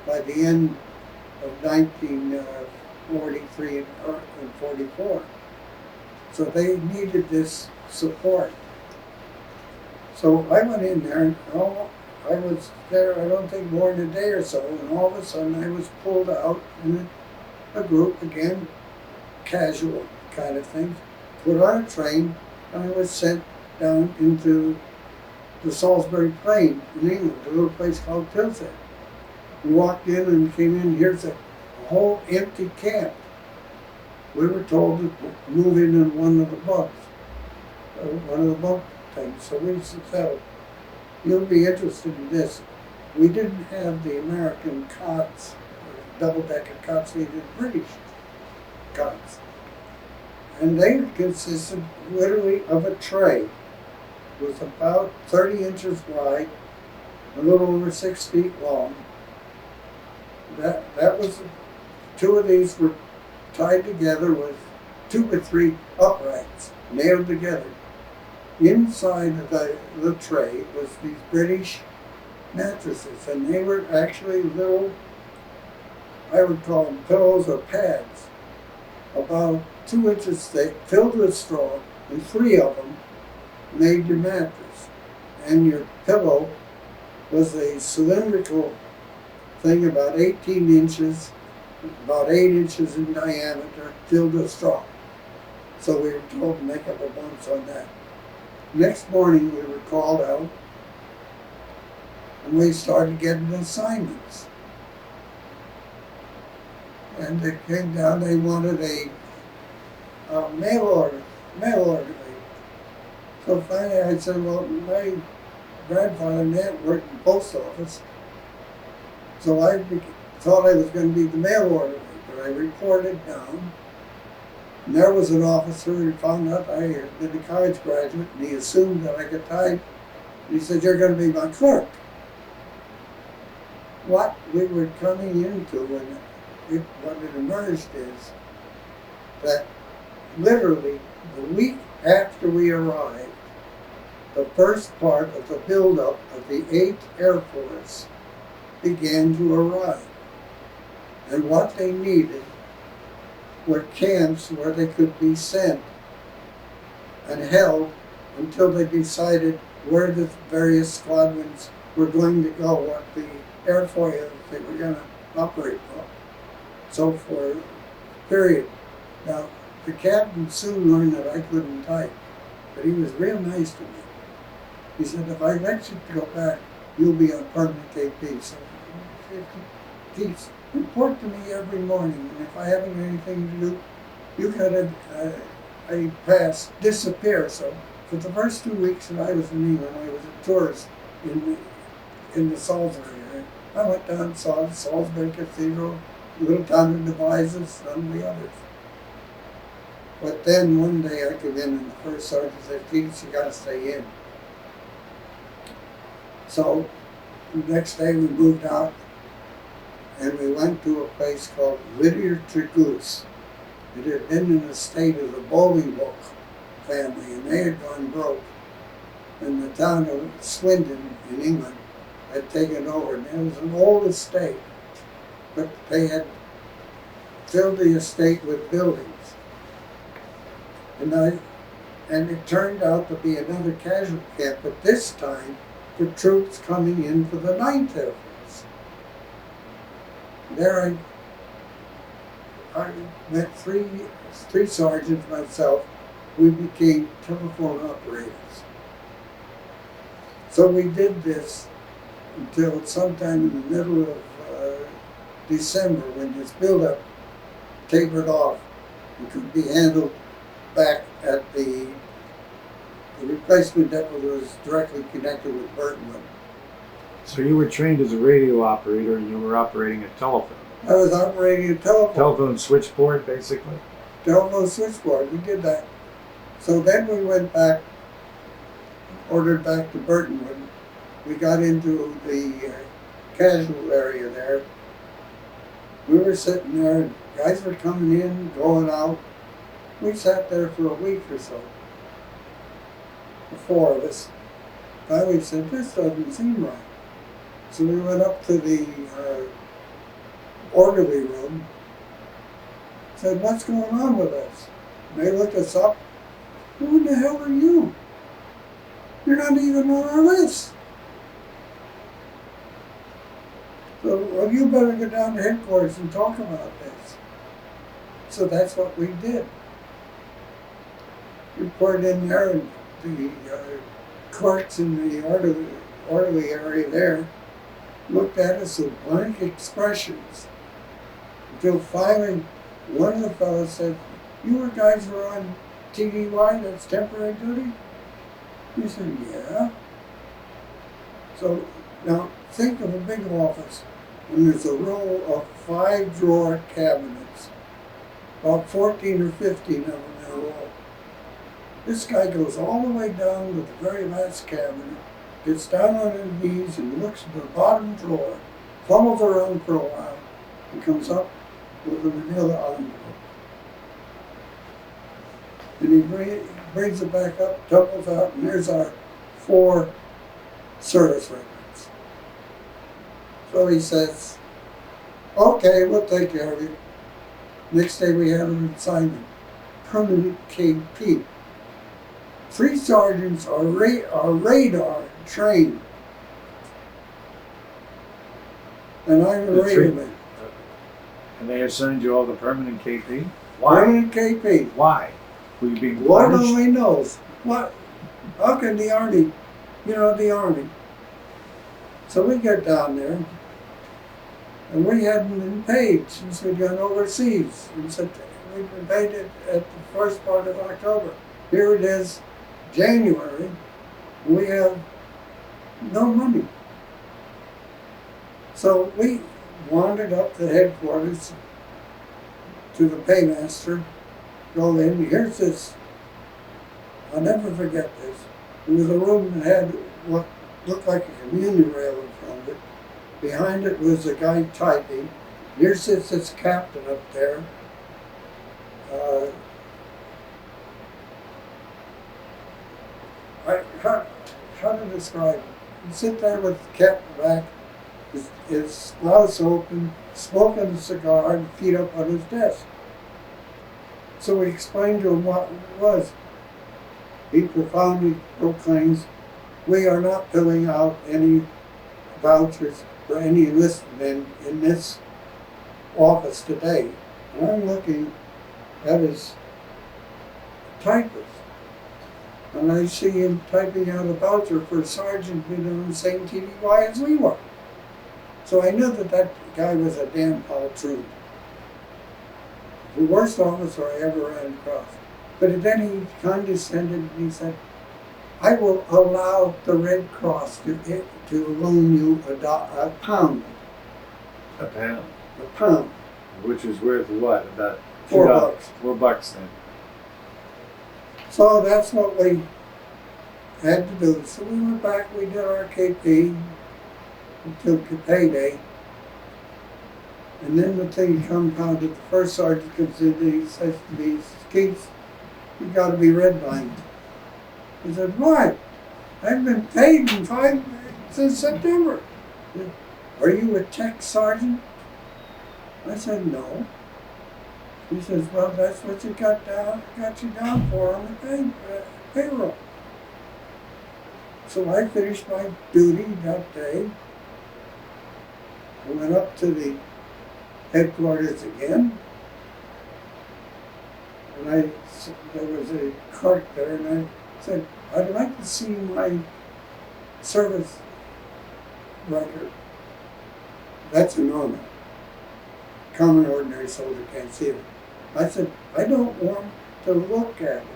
by the end of 1943 and 44. So they needed this support. So I went in there, and I was there, I don't think more than a day or so, and all of a sudden I was pulled out in a group, again, casual kind of thing, put on a train, and I was sent down into the Salisbury Plain in England, a little place called Tilsit. We walked in and came in, here's a whole empty camp. We were told to move in one of the bunks, one of the bunk things, so we settled. You'll be interested in this. We didn't have the American cots, double-decker cots, we did British cots. And they consisted literally of a tray. It was about 30 inches wide, a little over 6 feet long. That was, two of these were tied together with 2 or 3 uprights, nailed together. Inside of the tray was these British mattresses, and they were actually little, I would call them pillows or pads, about 2 inches thick, filled with straw, and 3 of them made your mattress. And your pillow was a cylindrical thing about 18 inches, about 8 inches in diameter, filled with straw. So we were told to make up a bunch on that. Next morning we were called out and we started getting assignments. And they came down, they wanted a mail order made. So finally I said, well, my grandfather and aunt worked in the post office, so I thought I was going to be the mail order maker. I reported down, and there was an officer who found out I had been a college graduate, and he assumed that I could type. And he said, you're going to be my clerk. What we were coming into, and what it emerged is that literally the week after we arrived, the first part of the buildup of the 8th Air Force began to arrive. And what they needed were camps where they could be sent and held until they decided where the various squadrons were going to go, what the airfoil they were going to operate from. So for a period. Now, the captain soon learned that I couldn't type, but he was real nice to me. He said, if I let you go back, you'll be on permanent KP. So he report to me every morning, and if I haven't anything to do, you got a pass, disappear. So for the first 2 weeks that I was in England, I was a tourist in the Salisbury area. I went down and saw the Salisbury Cathedral, little town of Devizes, some of the others. But then one day I came in and the first sergeant said, Keats, you got to stay in. So the next day we moved out and we went to a place called Lydia Tregoose. It had been in the state of the Bolingbroke family, and they had gone broke. And the town of Swindon in England had taken over, and it was an old estate, but they had filled the estate with buildings. And it turned out to be another casualty camp, but this time for troops coming in for the 9th Air Force. There I met three sergeants myself. We became telephone operators. So we did this until sometime in the middle of December, when this buildup tapered off and could be handled back at the replacement depot that was directly connected with Burtonwood. So you were trained as a radio operator and you were operating a telephone. I was operating a Telephone switchboard, basically? Telephone switchboard, we did that. So then we went back, ordered back to Burtonwood. We got into the casual area there. We were sitting there, and guys were coming in, going out. We sat there for a week or so. The 4 of us. Finally said, this doesn't seem right. So we went up to the orderly room, said, what's going on with us? And they looked us up. Who the hell are you? You're not even on our list. So, well, you better go down to headquarters and talk about this. So that's what we did. We poured in there, and the clerks in the orderly area there looked at us with blank expressions. Until finally, one of the fellows said, you guys were on TDY, that's temporary duty? We said, yeah. So now think of a big office, and there's a row of 5-drawer cabinets, about 14 or 15 of them in a row. This guy goes all the way down to the very last cabinet, gets down on his knees and looks at the bottom drawer, fumbles around for a while, and comes up with a manila envelope. And he brings it back up, tumbles out, and there's our 4 service records. So he says, okay, we'll take care of you. Next day we had an assignment, permanent KP. 3 sergeants are radar trained. And I'm a radar. And they assigned you all the permanent KP? Why? Permanent KP. Why? Were you being Lord punished? only knows. What? How can the Army, the Army. So we get down there, and we hadn't been paid since we'd gone overseas. And so we'd been paid at the first part of October. Here it is, January, and we have no money. So we wandered up to headquarters to the paymaster, go in, here's this, I'll never forget this. It was a room that had what looked like a communion rail in front of it. Behind it was a guy typing. Here sits this captain up there. How to describe it? You sit there with the captain back, his blouse open, smoking a cigar, and feet up on his desk. So we explained to him what it was. He profoundly proclaims, we are not filling out any vouchers for any enlisted men in this office today. And I'm looking at his typist, and I see him typing out a voucher for a sergeant been on the same TDY as we were. So I knew that guy was a damn poltroon. The worst officer I ever ran across. But then he condescended and he said, I will allow the Red Cross to loan you a pound. A pound. A pound. Which is worth what? About $4. $4 then. So that's what we had to do. So we went back, we did our KP until payday. And then the thing compounded. The first sergeant comes in and he says to me, Keats, you got to be redlined. He said, why? I've been paid since September. Are you a tech sergeant? I said, no. He says, well, that's what you got you down for on the payroll. So I finished my duty that day. I went up to the headquarters again. And there was a clerk there, and I said, I'd like to see my service record. That's a normal. Common ordinary soldier can't see it. I said, I don't want to look at it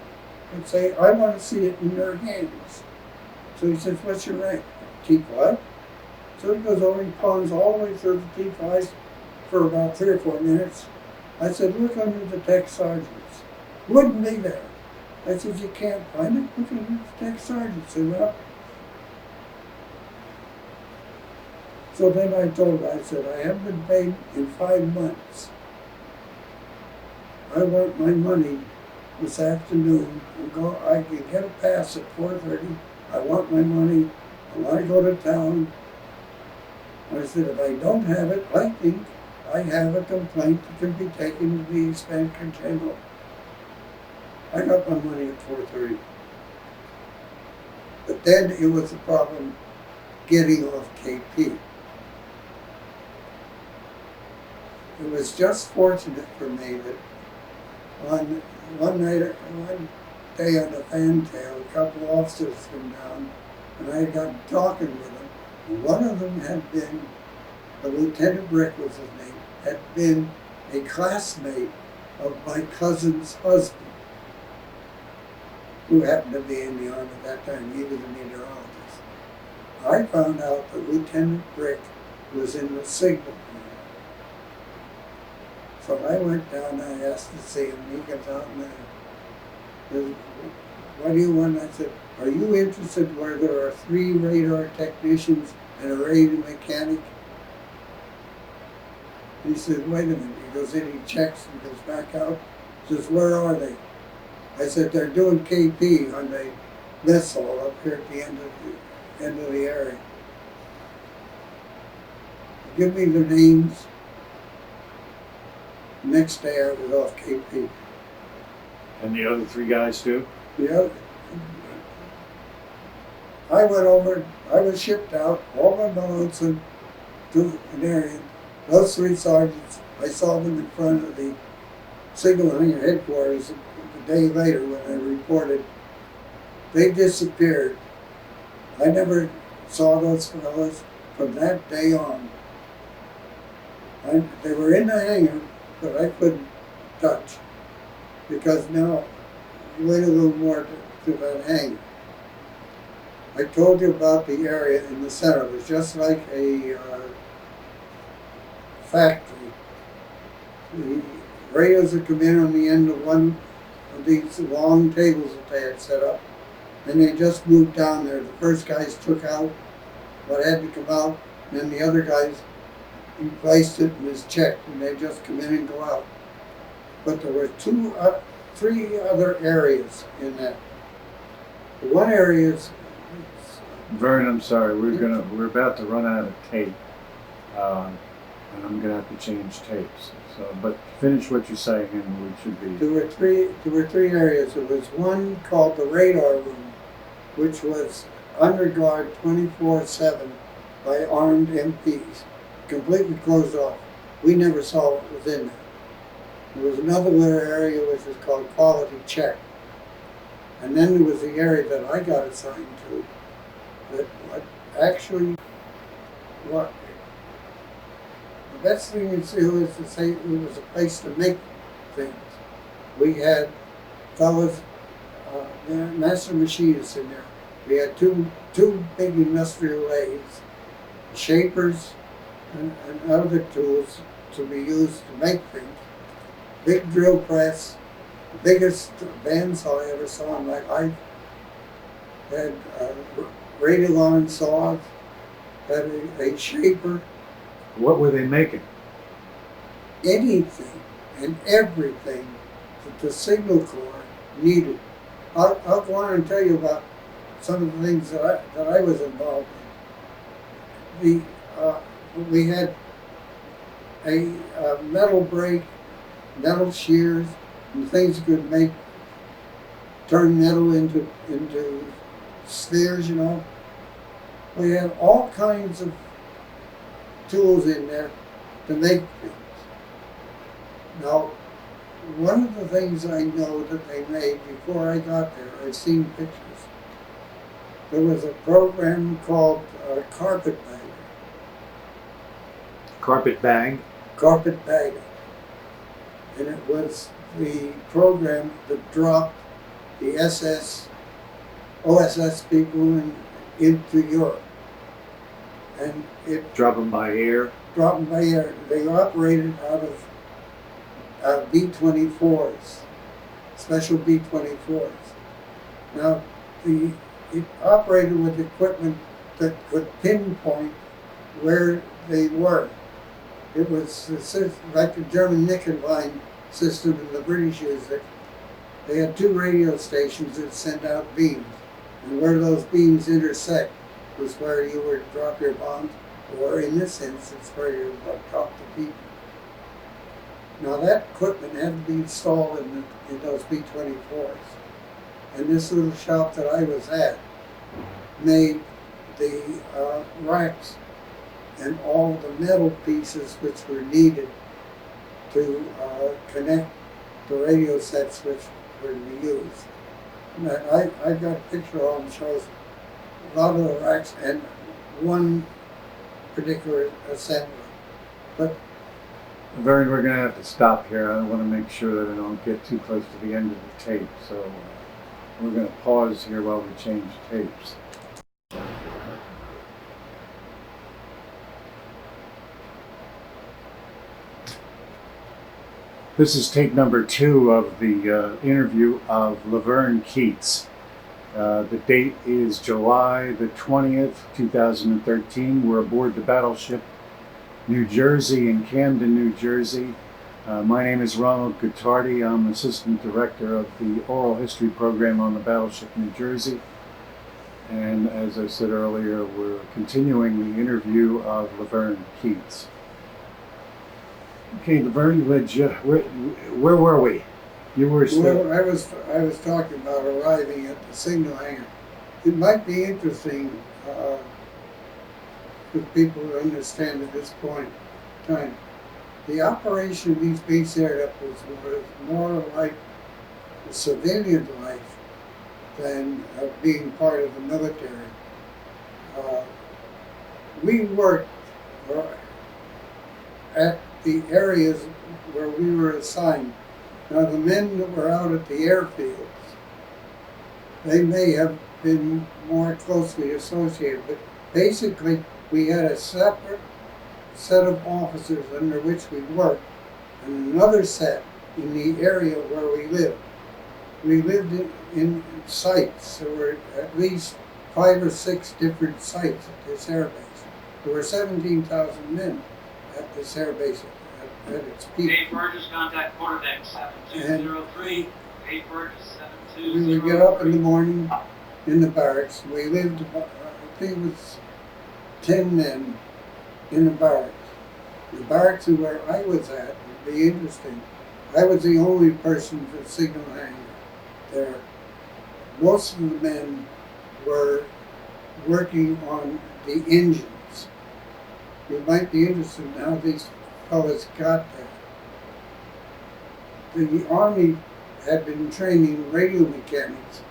and say, I want to see it in your hands. So he says, what's your rank? T5. So he goes over, he pawns all the way through the T5s for about 3 or 4 minutes. I said, look under the tech sergeants. Wouldn't be there. I said, you can't find it? Look under the tech sergeants. He went up. So then I told him, I said, I haven't been paid in 5 months. I want my money this afternoon. I can get a pass at 4:30. I want my money. I want to go to town. I said, if I don't have it, I think I have a complaint that can be taken to the Inspector General. I got my money at 4:30. But then it was a problem getting off KP. It was just fortunate for me that one day on a fantail, a couple of officers came down, and I got talking with them. And one of them had been, Lieutenant Brick was his name, had been a classmate of my cousin's husband, who happened to be in the Army at that time. He was a meteorologist. I found out that Lieutenant Brick was in the signal corps. So I went down, I asked to see him. He comes out and says, what do you want? I said, are you interested where there are 3 radar technicians and a radio mechanic? He said, wait a minute. He goes in, he checks, and goes back out. He says, where are they? I said, they're doing KP on the missile up here at the end of the area. Give me their names. Next day I was off KP. And the other 3 guys too? Yeah. I went over, I was shipped out, all my bullets to an area. Those 3 sergeants, I saw them in front of the signal hangar headquarters the day later when I reported. They disappeared. I never saw those fellas from that day on. They were in the hangar, but I couldn't touch. Because now, wait a little more to that hangar. I told you about the area in the center. It was just like a factory. The radios would come in on the end of one of these long tables that they had set up, and they just moved down there. The first guys took out what had to come out, and then the other guys replaced it and was checked, and they just come in and go out. But there were 3 other areas in that. One area is Vern, I'm sorry, we're about to run out of tape, and I'm gonna have to change tapes. So, but finish what you're saying, and we should be. There were three areas. There was one called the radar room, which was under guard 24/7 by armed MPs, completely closed off. We never saw what was in there. There was another little area which was called quality check, and then there was the area that I got assigned to. That what the best thing to do is to say it was a place to make things. We had fellows, master machinists in there. We had two big industrial lathes, shapers, and other tools to be used to make things. Big drill press, the biggest bandsaw I ever saw in my life. Had radial saws, had a shaper. What were they making? Anything and everything that the Signal Corps needed. I'll go on and tell you about some of the things that I was involved in. We had a metal brake, metal shears, and things that could turn metal into spheres, you know. We had all kinds of tools in there to make things. Now, one of the things I know that they made before I got there, I've seen pictures. There was a program called Carpet Bagger. Carpet bag? Carpet Bagger. And it was the program that dropped the OSS people into Europe. And it Drop them by air? dropped them by air. They operated out of B-24s, special B-24s. Now, it operated with equipment that could pinpoint where they were. It was like the German Nickelline system and the British used it. They had 2 radio stations that sent out beams, and where those beams intersect was where you would drop your bombs, or in this instance, where you would drop the people. Now that equipment had to be installed in those B-24s. And this little shop that I was at made the racks and all the metal pieces which were needed to connect the radio sets which were to be used. And I've got a picture of them shows a lot of the racks and one particular assembly. But Vern, we're going to have to stop here. I want to make sure that I don't get too close to the end of the tape. So we're going to pause here while we change tapes. This is take number 2 of the interview of LaVerne Keats. The date is July the 20th, 2013. We're aboard the Battleship New Jersey in Camden, New Jersey. My name is Ronald Guttardi. I'm Assistant Director of the Oral History Program on the Battleship New Jersey. And as I said earlier, we're continuing the interview of LaVerne Keats. Okay, LaVerne, where were we? You were still... Well, I was talking about arriving at the signal hangar. It might be interesting for people to understand at this point in time. The operation of these base air depots was more like a civilian life than being part of the military. We worked at the areas where we were assigned. Now, the men that were out at the airfields, they may have been more closely associated, but basically we had a separate set of officers under which we worked, and another set in the area where we lived. We lived in sites. There were at least 5 or 6 different sites at this air base. There were 17,000 men at this air base at its peak. Dave Burgess, contact quarterdeck 7203. Dave Burgess 7203. We would get up in the morning in the barracks. We lived about, I think it was 10 men in the barracks. The barracks where I was at would be interesting. I was the only person for the signal hangar there. Most of the men were working on the engines. You might be interested in how these fellas got there. The Army had been training radio mechanics,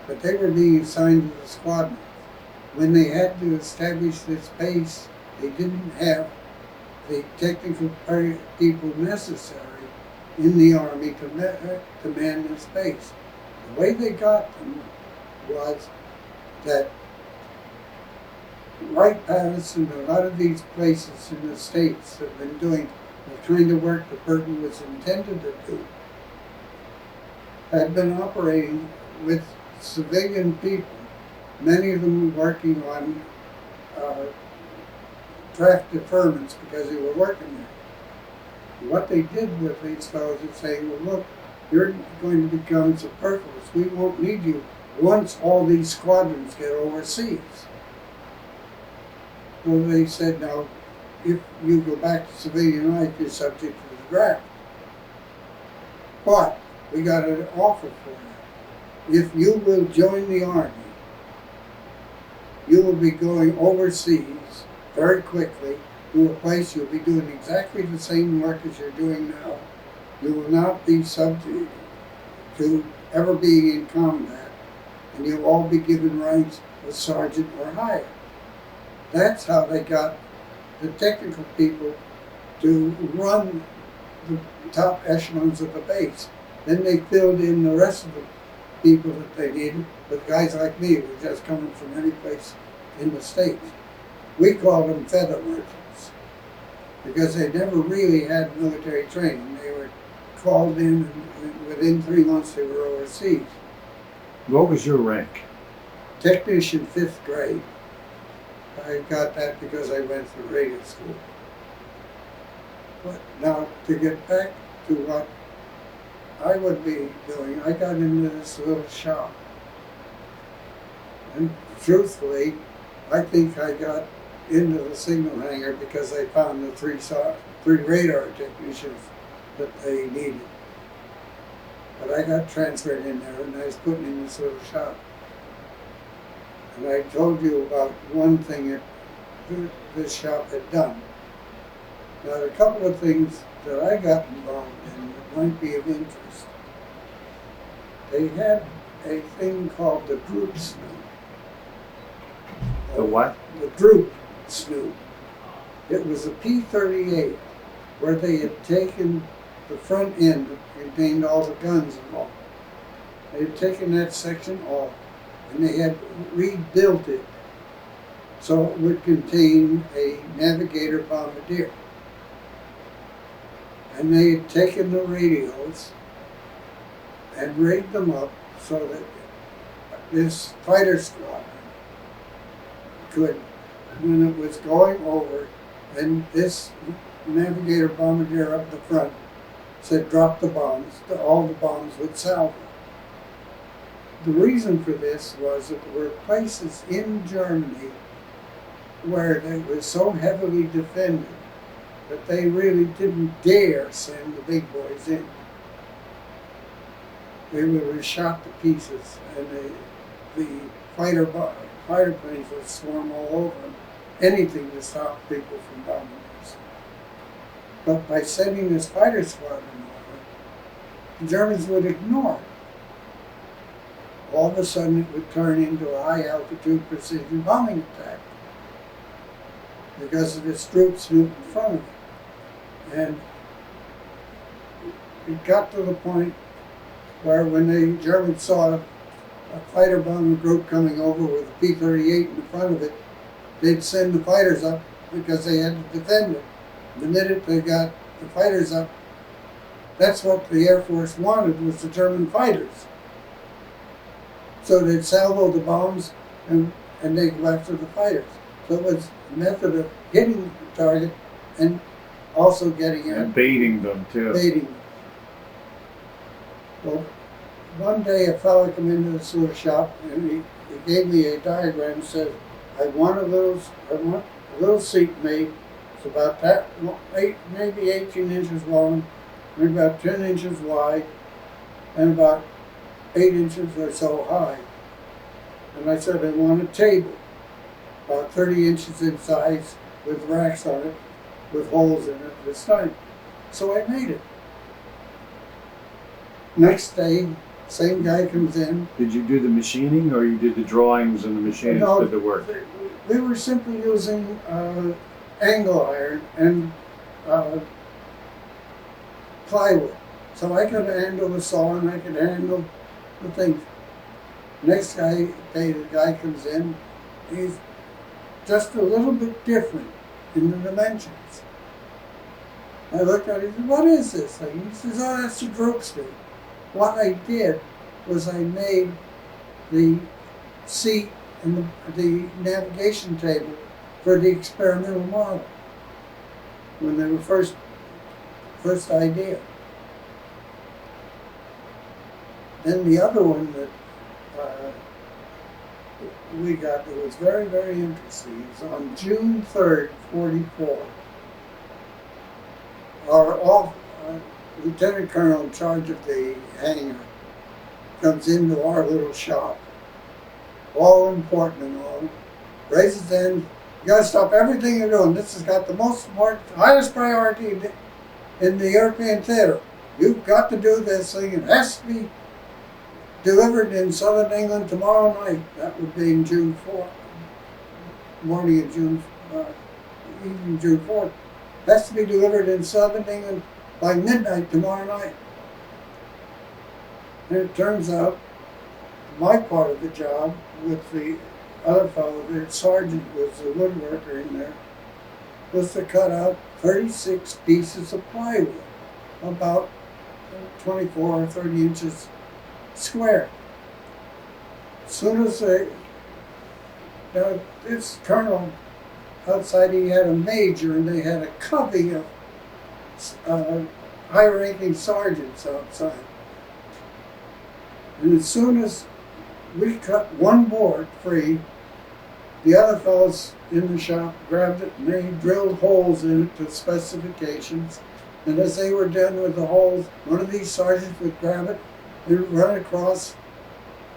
but they were being assigned to the squadron. When they had to establish this base, they didn't have the technical people necessary in the Army to man this base. The way they got them was that Wright-Patterson, a lot of these places in the States have been doing the kind of work that Burton was intended to do, had been operating with civilian people, many of them working on draft deferments because they were working there. What they did with these fellows is saying, well, look, you're going to become superfluous. We won't need you once all these squadrons get overseas. So they said, now, if you go back to civilian life, you're subject to the draft. But we got an offer for you. If you will join the Army, you will be going overseas very quickly to a place you'll be doing exactly the same work as you're doing now. You will not be subject to ever being in combat, and you'll all be given ranks of sergeant or higher. That's how they got the technical people to run the top echelons of the base. Then they filled in the rest of the people that they needed with guys like me who were just coming from any place in the States. We called them feather merchants because they never really had military training. They were called in, and within 3 months they were overseas. What was your rank? Technician, 5th grade. I got that because I went through radio school. But now, to get back to what I would be doing, I got into this little shop. And truthfully, I think I got into the signal hangar because they found the 3 radar technicians that they needed. But I got transferred in there and I was put in this little shop. And I told you about one thing that this shop had done. Now, there are a couple of things that I got involved in that might be of interest. They had a thing called the droop snoop. The what? The droop snoop. It was a P-38 where they had taken the front end that contained all the guns and all. They had taken that section off and they had rebuilt it so it would contain a navigator bombardier. and they had taken the radios and rigged them up so that this fighter squadron could, when it was going over, and this navigator bombardier up the front said drop the bombs, all the bombs would salvo. The reason for this was that there were places in Germany where it was so heavily defended that they really didn't dare send the big boys in. They were shot to pieces, and the fighter planes would swarm all over them, anything to stop people from bombing us. But by sending this fighter squadron over, the Germans would ignore it. All of a sudden it would turn into a high-altitude precision bombing attack because of its troops moving in front of it. And it got to the point where when the Germans saw a fighter bomber group coming over with a P-38 in front of it, they'd send the fighters up because they had to defend it. The minute they got the fighters up, that's what the Air Force wanted, was the German fighters. So they'd salvo the bombs and they'd go after the fighters. So it was a method of hitting the target and also getting in. And baiting them too. Baiting them. Well, one day a fellow came into the sewer shop and he gave me a diagram and said, I want a little seat made. It's about that, maybe 18 inches long, and about 10 inches wide, and about 8 inches or so high. And I said, I want a table, about 30 inches in size, with racks on it, with holes in it this time. So I made it. Next day, same guy comes in. Did you do the machining, or you did the drawings and the machinist did the work? We were simply using angle iron and plywood. So I could handle the saw and I could handle the thing. Next guy, the guy comes in, he's just a little bit different in the dimensions. I looked at it and said, what is this thing? He says, oh, that's the dripstick. What I did was I made the seat and the navigation table for the experimental model when they were first idea. Then the other one that we got that was very, very interesting is on June 3rd, 44. Our lieutenant colonel in charge of the hangar comes into our little shop, all important and all, raises his hand, you gotta stop everything you're doing. This has got the most important, highest priority in the European theater. You've got to do this thing. It has to be delivered in southern England tomorrow night. That would be in June 4th, morning of evening June 4th. Has to be delivered in southern England by midnight tomorrow night. And it turns out my part of the job with the other fellow, the sergeant was the woodworker in there, was to cut out 36 pieces of plywood, about 24 or 30 inches square. As soon as this colonel outside, he had a major and they had a covey of high-ranking sergeants outside. And as soon as we cut one board free, the other fellows in the shop grabbed it and they drilled holes in it to specifications. And as they were done with the holes, one of these sergeants would grab it and run across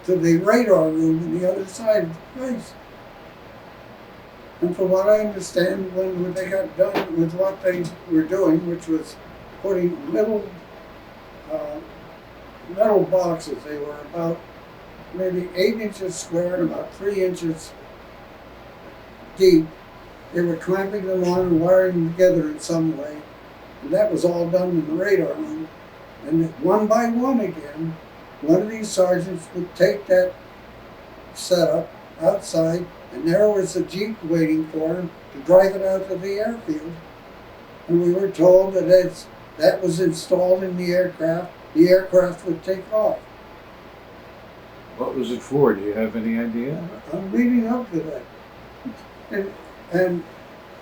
to the radar room on the other side of the place. And from what I understand, when they got done with what they were doing, which was putting little metal boxes, they were about maybe 8 inches square and about 3 inches deep. They were clamping them on and wiring them together in some way. And that was all done in the radar room. And one by one again, one of these sergeants would take that setup outside, and there was a Jeep waiting for him to drive it out to the airfield. And we were told that as that was installed in the aircraft would take off. What was it for? Do you have any idea? I'm reading up to that. And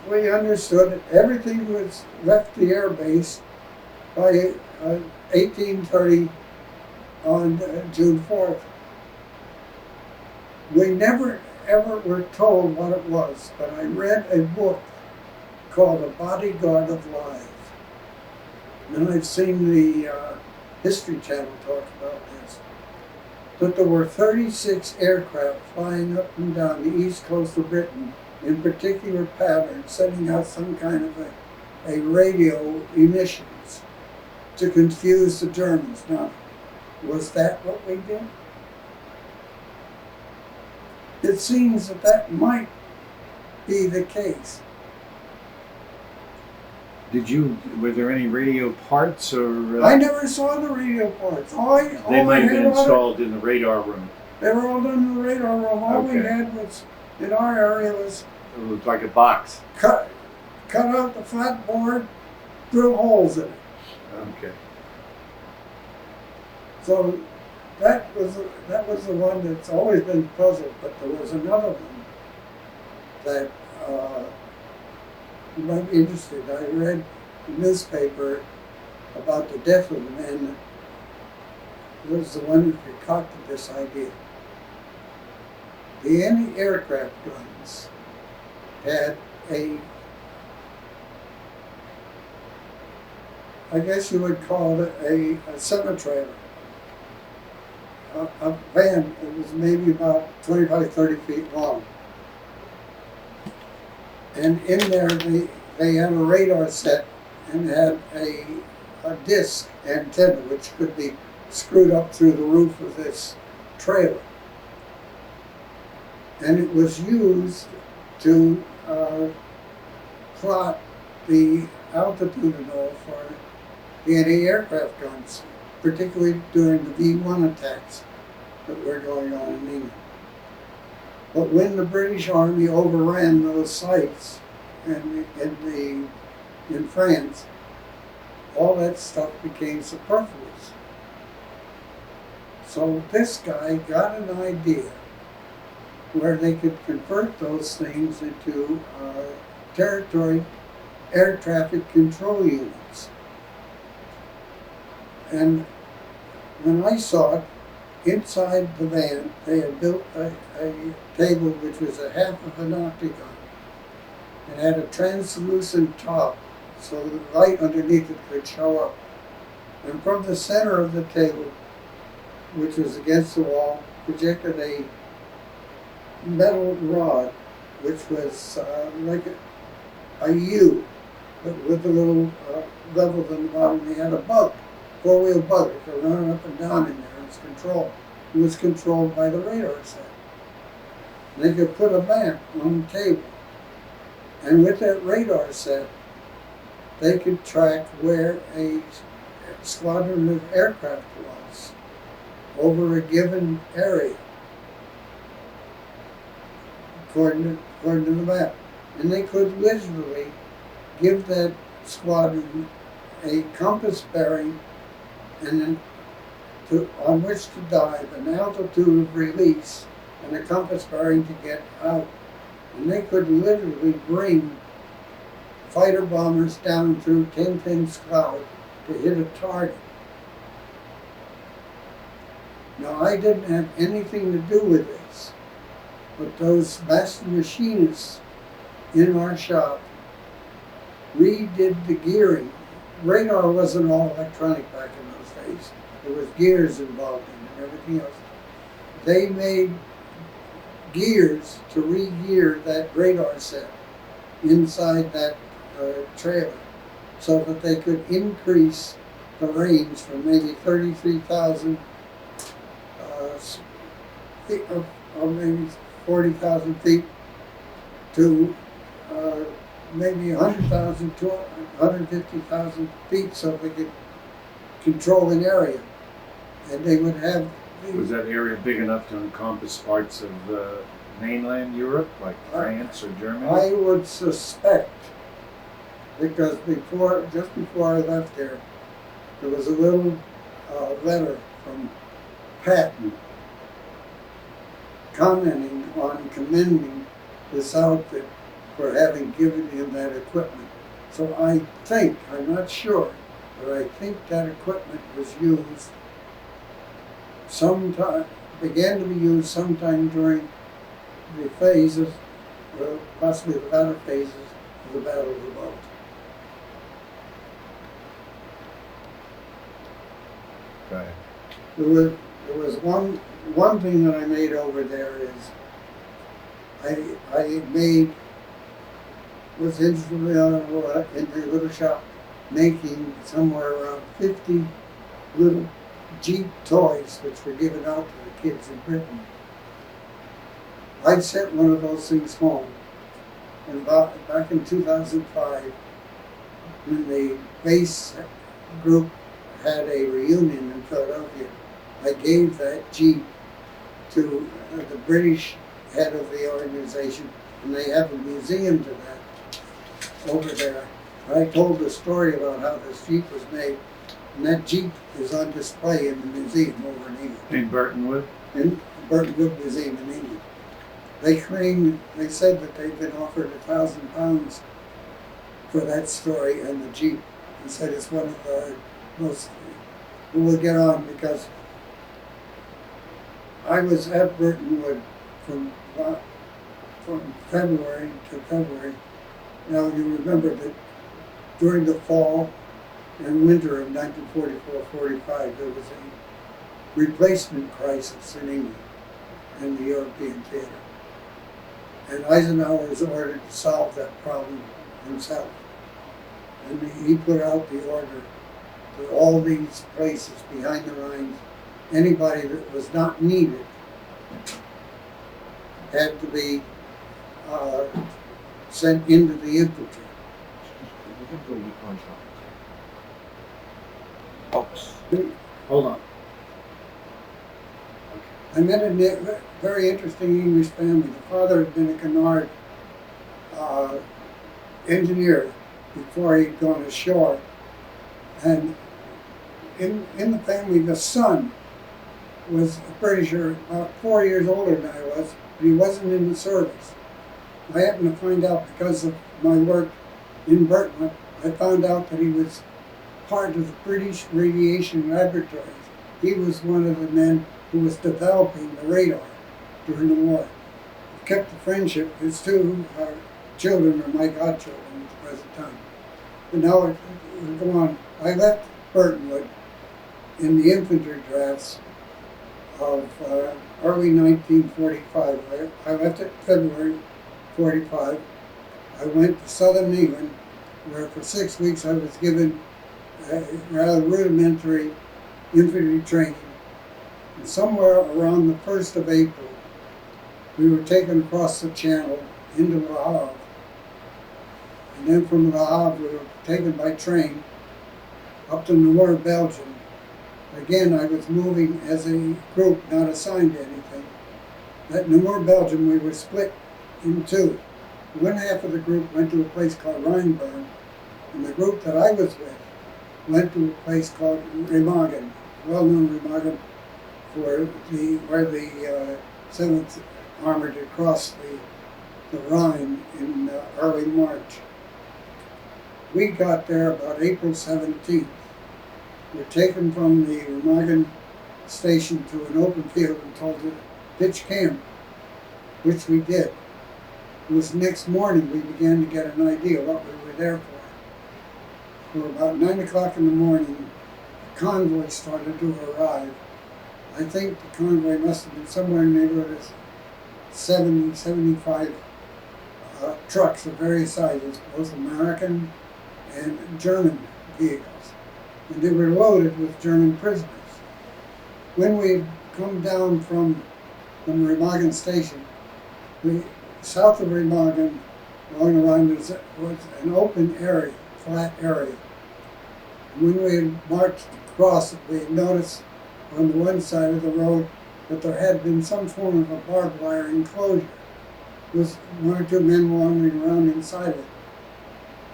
we understood that everything was left the air base by 1830 on June 4th. We never ever were told what it was, but I read a book called A Bodyguard of Life. And I've seen the History Channel talk about this. That there were 36 aircraft flying up and down the east coast of Britain in particular patterns, sending out some kind of a radio emissions to confuse the Germans. Now, was that what we did? It seems that that might be the case. Were there any radio parts or? I never saw the radio parts. They might have been installed in the radar room. They were all done in the radar room. All we had was, in our area, was It looked like a box. cut out the flat board, drill holes in it. Okay. So that was the one that's always been puzzled. But there was another one that you might be interested. I read the newspaper about the death of the man that was the one who concocted this idea. The anti-aircraft guns had I guess you would call it a semi-trailer. A van that was maybe about 25, 30 feet long. And in there they had a radar set and had a disc antenna which could be screwed up through the roof of this trailer. And it was used to plot the altitude and all for the anti-aircraft guns, particularly during the V-1 attacks that were going on in England. But when the British Army overran those sites in France, all that stuff became superfluous. So this guy got an idea where they could convert those things into territory air traffic control units. And when I saw it, inside the van, they had built a table which was a half of an octagon. It had a translucent top, so the light underneath it could show up. And from the center of the table, which was against the wall, projected a metal rod, which was like a U, but with a little level in the bottom. They had a bug, four-wheel bug, that could run up and down in there. It was controlled by the radar set. They could put a map on the table, and with that radar set, they could track where a squadron of aircraft was over a given area, according to the map. And they could literally give that squadron a compass bearing and then on which to dive, an altitude of release, and a compass bearing to get out. And they could literally bring fighter bombers down through Tintin's cloud to hit a target. Now, I didn't have anything to do with this, but those master machinists in our shop redid the gearing. Radar wasn't all electronic back in those days. There was gears involved in it and everything else. They made gears to re-gear that radar set inside that trailer so that they could increase the range from maybe 33,000 feet or maybe 40,000 feet to maybe 100,000 to 150,000 feet so they could control an area. And they would have... Was that area big enough to encompass parts of mainland Europe, like France or Germany? I would suspect because just before I left there was a little letter from Patton commenting on commending this outfit for having given him that equipment. So I think, I'm not sure, but I think that equipment was used sometime, began to be used sometime during the phases, possibly the latter phases of the Battle of the Bulge. Go ahead. There was one thing that I made over there is was instrumental in the little shop making somewhere around 50 little Jeep toys which were given out to the kids in Britain. I sent one of those things home, and back in 2005, when the base group had a reunion in Philadelphia, I gave that Jeep to the British head of the organization, and they have a museum to that over there. I told the story about how this Jeep was made, and that Jeep is on display in the museum over in England. In Burtonwood? In the Burtonwood Museum in England. They said that they've been offered £1,000 for that story and the Jeep. He said it's one of the most, we'll get on because I was at Burtonwood from February to February. Now you remember that during the fall and winter of 1944-45, there was a replacement crisis in England and the European theater. And Eisenhower was ordered to solve that problem himself. And he put out the order to all these places behind the Rhine. Anybody that was not needed had to be sent into the infantry. Hold on. I met a very interesting English family. The father had been a canard engineer before he'd gone ashore. And in the family, the son was a Britisher, about 4 years older than I was, but he wasn't in the service. I happened to find out because of my work in Burton, I found out that he was part of the British radiation laboratories. He was one of the men who was developing the radar during the war. I've kept the friendship. His two children are my godchildren at the present time. But now, go on. I left Burtonwood in the infantry drafts of early 1945. I left it February 45. I went to southern England, where for 6 weeks I was given rather rudimentary infantry training. And somewhere around the 1st of April, we were taken across the channel into Le Havre. And then from Le Havre, we were taken by train up to Namur, Belgium. Again, I was moving as a group, not assigned to anything. At Namur, Belgium, we were split in two. One half of the group went to a place called Rheinberg, and the group that I was with went to a place called Remagen, well-known Remagen, where the 7th Armored had crossed the Rhine in early March. We got there about April 17th. We were taken from the Remagen station to an open field and told to pitch camp, which we did. It was the next morning we began to get an idea what we were there for. For about 9 o'clock in the morning, a convoy started to arrive. I think the convoy must have been somewhere in the neighborhood of 70, 75 trucks of various sizes, both American and German vehicles. And they were loaded with German prisoners. When we had come down from Remagen station, south of Remagen, along the line, was an open area, flat area. When we had marched across it, we had noticed on the one side of the road that there had been some form of a barbed wire enclosure. There was one or two men wandering around inside it.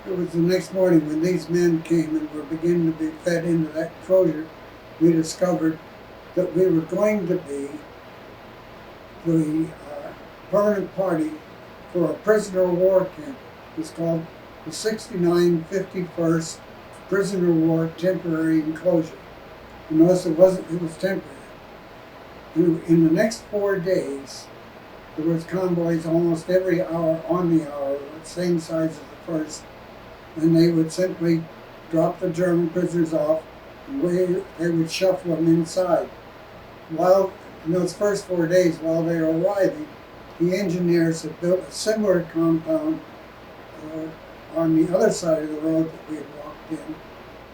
it was the next morning when these men came and were beginning to be fed into that enclosure, we discovered that we were going to be the permanent party for a prisoner of war camp. It was called the 6951st Prisoner of War Temporary Enclosure. You notice it was temporary. In the next 4 days, there was convoys almost every hour on the hour, the same size as the first, and they would simply drop the German prisoners off, and they would shuffle them inside. While in those first 4 days, while they were arriving, the engineers had built a similar compound on the other side of the road that we had walked in,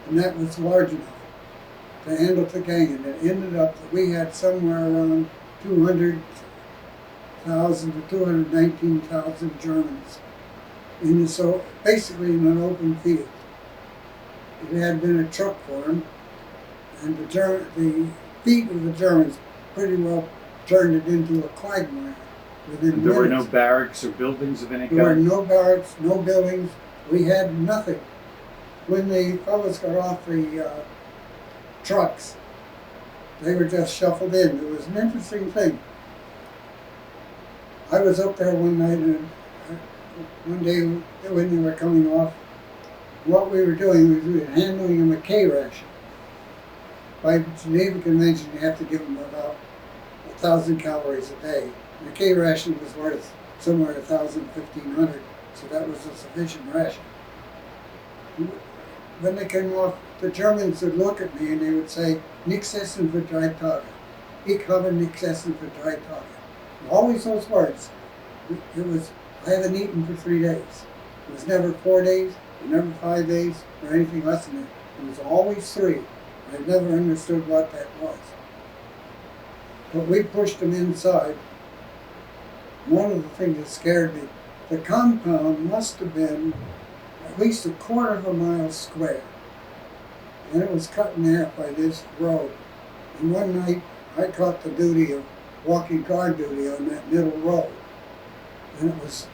and that was large enough to handle the gang, and it ended up that we had somewhere around 200,000 to 219,000 Germans. So basically in an open field. It had been a truck for them, and the feet of the Germans pretty well turned it into a quagmire within There were no minutes. barracks or buildings of any There were kind? no barracks, no buildings. We had nothing. When the fellows got off the trucks, they were just shuffled in. It was an interesting thing. I was up there one night, and one day when they were coming off, what we were doing was we were handling them a K ration. By Geneva Convention, you have to give them about 1,000 calories a day. The K ration was worth somewhere 1,000, 1,500, so that was a sufficient ration. When they came off, the Germans would look at me and they would say, "Nichts essen für 3 Tage. Ich habe nichts essen für 3 Tage." Always those words. It was, I haven't eaten for 3 days. It was never 4 days, never 5 days, or anything less than that. It was always 3. I never understood what that was. But we pushed them inside. One of the things that scared me, the compound must have been at least a quarter of a mile square. And it was cut in half by this road. And one night, I caught the duty of walking guard duty on that middle road. And it was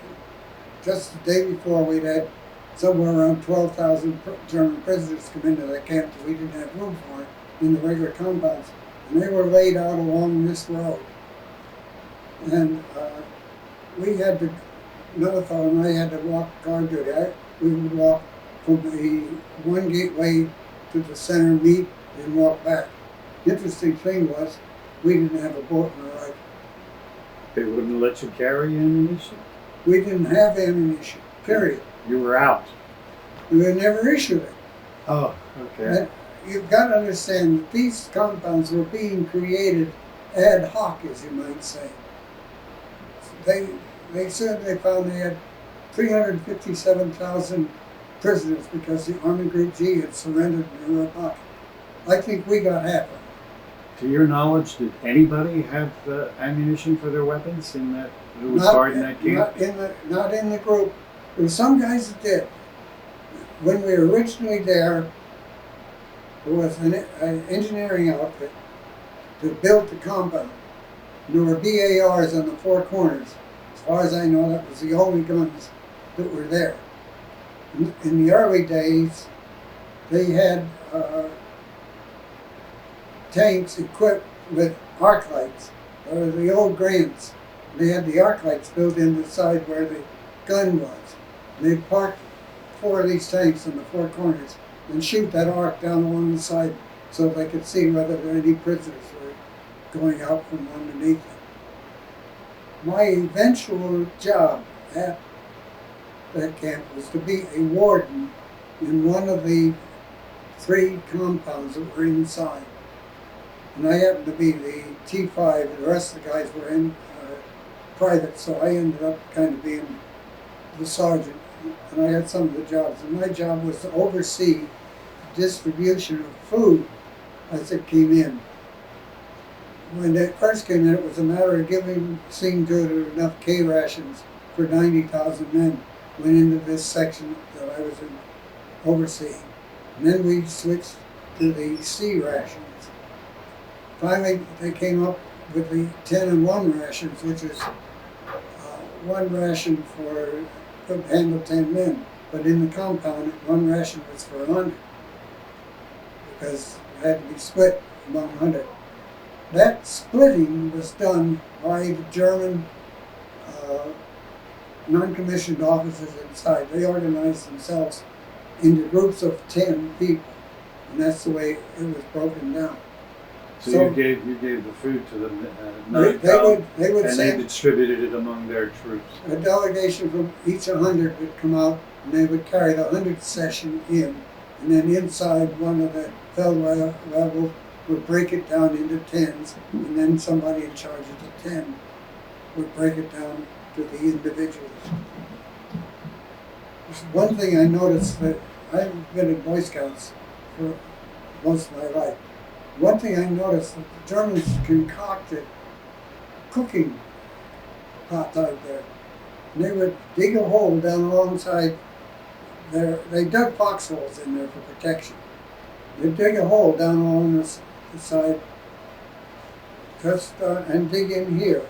just the day before we'd had somewhere around 12,000 German prisoners come into that camp that we didn't have room for in the regular compounds. And they were laid out along this road. And we had to, another fellow and I had to walk guard duty. We would walk from the one gateway to the center meet and walk back. The interesting thing was, we didn't have a bolt in our rifle. They wouldn't let you carry ammunition? We didn't have ammunition, period. You were out. We were never issued it. Oh, okay. And you've got to understand that these compounds were being created ad hoc, as you might say. They said they found they had 357,000 prisoners because the Army Group G had surrendered in their pocket. I think we got half of it. To your knowledge, did anybody have ammunition for their weapons in that, who was guarding that camp? Not in the group. There were some guys that did. When we were originally there was an engineering outfit that built the compound. There were BARs on the 4 corners. As far as I know, that was the only guns that were there. In the early days, they had tanks equipped with arc lights, the old Grants. They had the arc lights built in the side where the gun was. And they parked 4 of these tanks on the 4 corners and shoot that arc down along the side so they could see whether any prisoners were going out from underneath them. My eventual job at that camp was to be a warden in one of the 3 compounds that were inside. And I happened to be the T5, and the rest of the guys were in private, so I ended up kind of being the sergeant, and I had some of the jobs. And my job was to oversee the distribution of food as it came in. When it first came in, it was a matter of seeing to it there were enough K rations for 90,000 men went into this section that I was overseeing. And then we switched to the C rations. Finally, they came up with the 10 and 1 rations, which is 1 ration for could handle 10 men. but in the compound, one ration was for 100, because it had to be split among 100. That splitting was done by the German non-commissioned officers inside. They organized themselves into groups of 10 people, and that's the way it was broken down. So you gave the food to the they would and send they distributed it among their troops. a delegation from each 100 would come out, and they would carry the 100th session in, and then inside one of the field levels would break it down into 10s, and then somebody in charge of the 10 would break it down to the individuals. There's one thing I noticed, that I've been in Boy Scouts for most of my life. One thing I noticed, that the Germans concocted cooking pots out there. And they would dig a hole down alongside there. They dug foxholes in there for protection. They'd dig a hole down along the side and dig in here.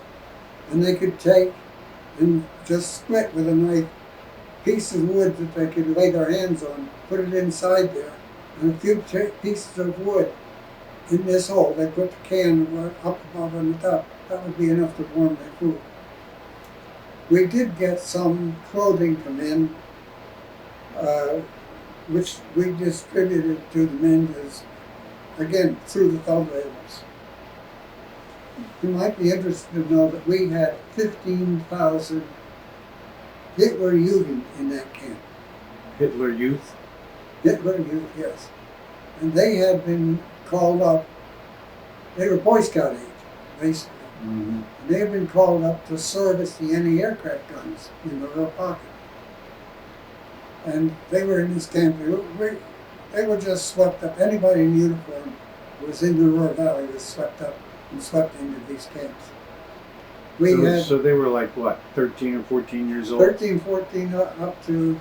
And they could take and just split with a knife pieces of wood that they could lay their hands on, put it inside there, and a few pieces of wood in this hole. They put the can up above on the top. That would be enough to warm their food. We did get some clothing come in, which we distributed to the men again, through the thumb labels. You might be interested to know that we had 15,000 Hitler Jugend in that camp. Hitler Youth? Hitler Youth, yes. And they had been called up, they were Boy Scout age, basically. Mm-hmm. And they had been called up to service the anti-aircraft guns in the rear pocket. And they were in this camp. They were just swept up. Anybody in uniform who was in the Ruhr Valley was swept up and swept into these camps. So they were like what, 13 or 14 years old? 13, 14, up to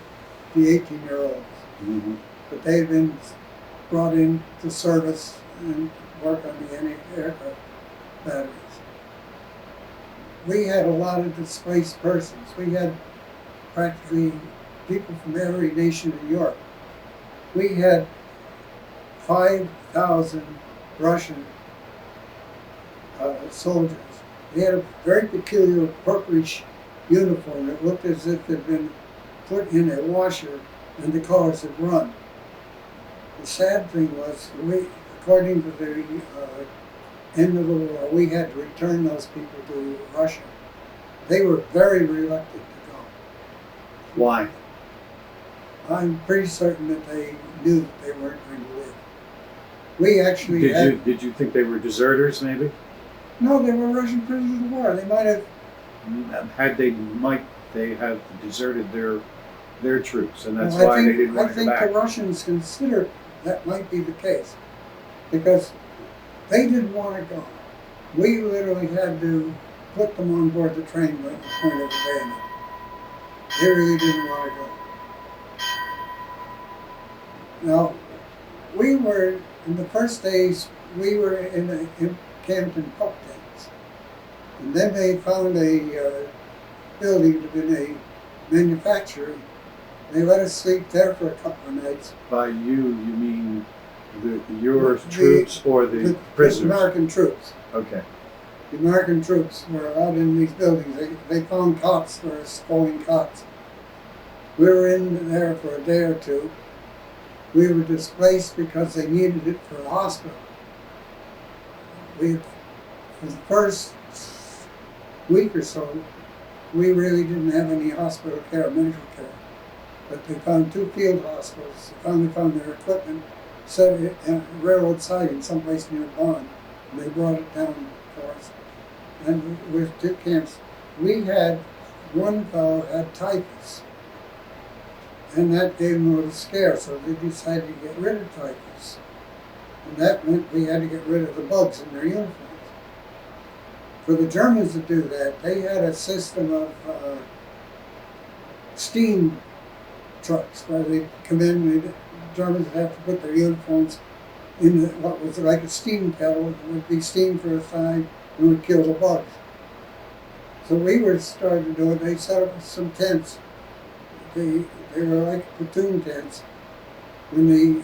the 18-year-olds. Mm-hmm. But they had been brought in to service and work on the anti-aircraft batteries. We had a lot of displaced persons. We had practically people from every nation in Europe. We had 5,000 Russian soldiers. They had a very peculiar purplish uniform that looked as if it had been put in a washer and the colors had run. The sad thing was, according to the end of the war, we had to return those people to Russia. They were very reluctant to go. Why? I'm pretty certain that they knew that they weren't going to live. We actually Did you think they were deserters, maybe? No, they were Russian prisoners of war. They might have. Might they have deserted their troops, and that's Well, why they didn't want I to go back. think the Russians considered that might be the case, because they didn't want to go. We literally had to put them on board the train at the point of the bayonet. They really didn't want to go. Now, we were, in the first days, we were camped in pup tents. And then they found a building to be a manufacturer. They let us sleep there for a couple of nights. By you mean your troops or the prisoners? The American troops. Okay. The American troops were out in these buildings. They found cots for us, folding cots. We were in there for a day or two. We were displaced because they needed it for a hospital. For the first week or so, we really didn't have any hospital care, medical care. But they found 2 field hospitals. They finally found their equipment set it at a railroad siding someplace near Bonn. And they brought it down for us. And with 2 camps, we had one fellow had typhus. And that gave them a little scare, so they decided to get rid of typhus. And that meant we had to get rid of the bugs in their uniforms. For the Germans to do that, they had a system of steam trucks where they come in, the Germans would have to put their uniforms in what was like a steam kettle. It would be steam for a time and would kill the bugs. So we were starting to do it. They set up some tents. The They were like platoon tents. When the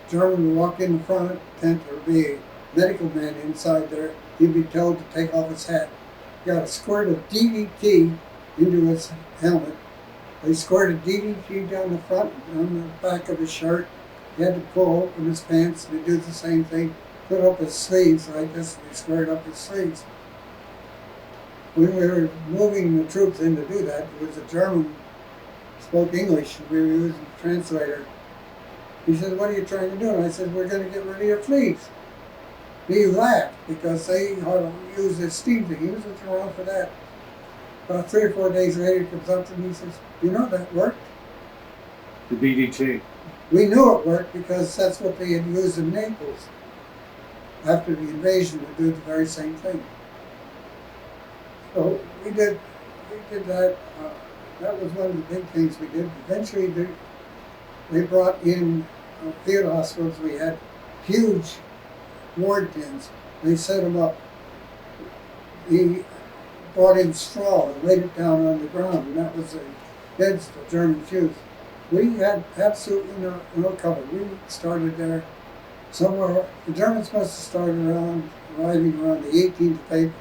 German would walk in the front tent, there would be a medical man inside there. He'd be told to take off his hat. He got a squirt of DDT into his helmet. They squirted DDT down the front, on the back of his shirt. He had to pull open his pants and do the same thing. Put up his sleeves like this, and they squared up his sleeves. When we were moving the troops in to do that, there was a German spoke English, and we were using a translator. He said, "What are you trying to do?" And I said, "We're going to get rid of your fleas." He laughed because they use this steam thing. He wasn't around for that. About 3 or 4 days later, he comes up to me and says, "You know that worked?" The DDT. We knew it worked because that's what they had used in Naples after the invasion to do the very same thing. So we did that. That was one of the big things we did. Eventually, they brought in field hospitals. We had huge ward tents. They set them up. He brought in straw and laid it down on the ground, and that was the beds for German Jews. We had absolutely no cover. We started there somewhere. The Germans must have started arriving around the 18th of April.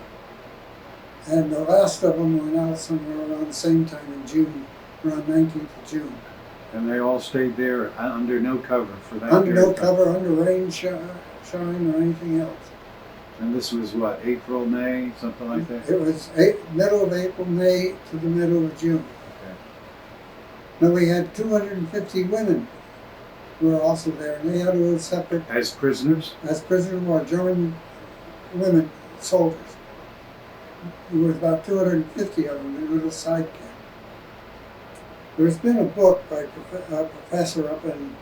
And the last of them went out somewhere around the same time in June, around 19th of June. And they all stayed there under no cover for that Under period no of time. cover, under rain, shine, or anything else. And this was what, April, May, something like that? It was middle of April, May to the middle of June. Okay. Now we had 250 women who were also there, and they had to live separate As prisoners? as prisoner of war, German women soldiers. There was about 250 of them in a little side camp. There's been a book by a professor up in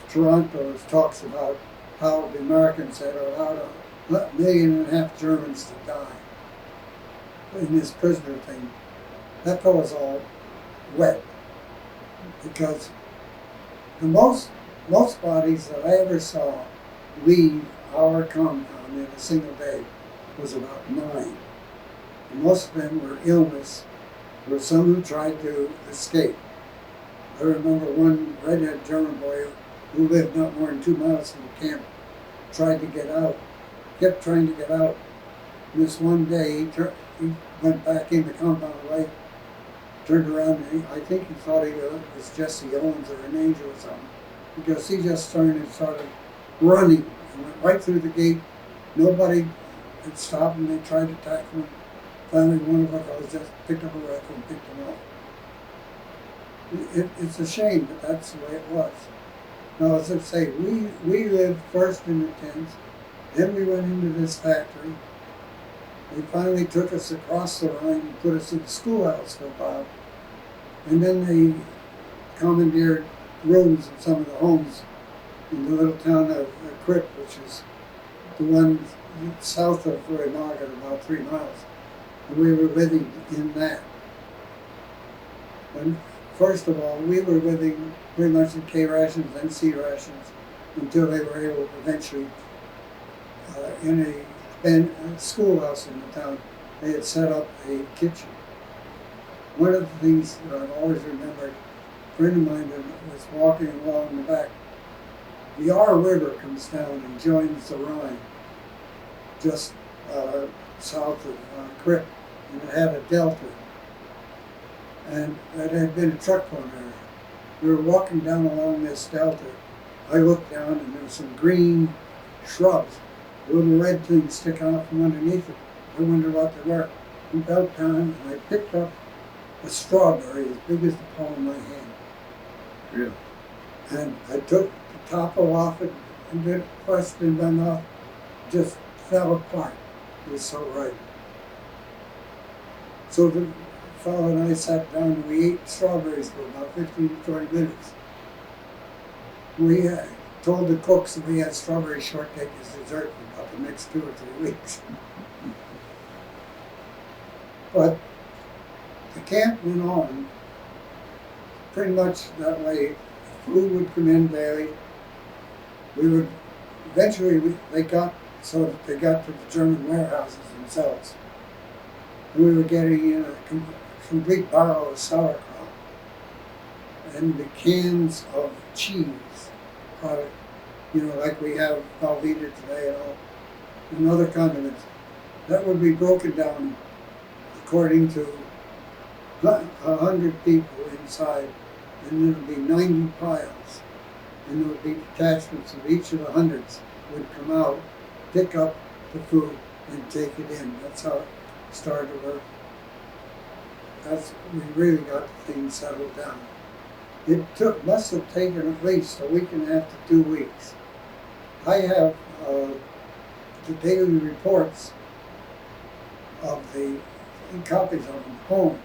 Toronto that talks about how the Americans had allowed 1.5 million Germans to die in this prisoner thing. That fellow's all wet because the most bodies that I ever saw leave our compound in a single day was about 9. And most of them were illness. There were some who tried to escape. I remember one redhead German boy who lived not more than 2 miles from the camp, tried to get out, kept trying to get out. And this one day he went back in the compound light, turned around, and I think he thought he was Jesse Owens or an angel or something, because he just turned and started running and went right through the gate. Nobody had stopped him. They tried to tackle him. Finally, one of us just picked up a rifle and picked him up. It's a shame, but that's the way it was. Now, as I say, we lived first in the tents, then we went into this factory. They finally took us across the Rhine and put us in the schoolhouse for a while. And then they commandeered rooms in some of the homes in the little town of Kripp, which is the one south of Remagen, about 3 miles. And we were living in that. And first of all, we were living pretty much in K rations and C rations until they were able to eventually, in a schoolhouse in the town, they had set up a kitchen. One of the things that I've always remembered, a friend of mine was walking along the back. The Aar River comes down and joins the Rhine, just south of Kripp, and it had a delta. And that had been a truck run area. We were walking down along this delta. I looked down and there were some green shrubs, little red things sticking out from underneath it. I wondered what they were. I bent down and I picked up a strawberry as big as the palm of my hand. Really? And I took the topple off it and did pressed in my mouth. Just fell apart. It was so ripe. So the fellow and I sat down and we ate strawberries for about 15 to 20 minutes. We told the cooks that we had strawberry shortcake as dessert for about the next 2 or 3 weeks. But the camp went on pretty much that way. Food would come in daily. We would eventually they got so that they got to the German warehouses themselves. And we were getting in a complete barrel of sauerkraut. and the cans of cheese product, like we have Velveeta today and all, and other condiments, that would be broken down according to 100 people inside, and there would be 90 piles, and there would be detachments of each of the hundreds would come out, pick up the food, and take it in. That's how it started to work. We really got the thing settled down. It must have taken at least a week and a half to 2 weeks. I have the daily reports of copies of them home.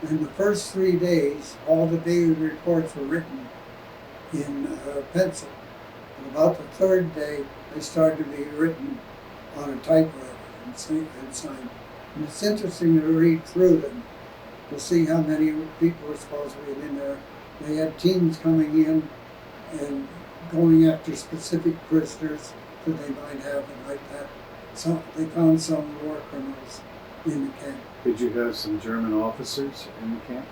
In the first 3 days, all the daily reports were written in pencil. And about the third day, they started to be written on a typewriter and signed. And it's interesting to read through them to see how many people were supposed to be in there. They had teams coming in and going after specific prisoners that they might have and like that. So they found some war criminals in the camp. Did you have some German officers in the camp?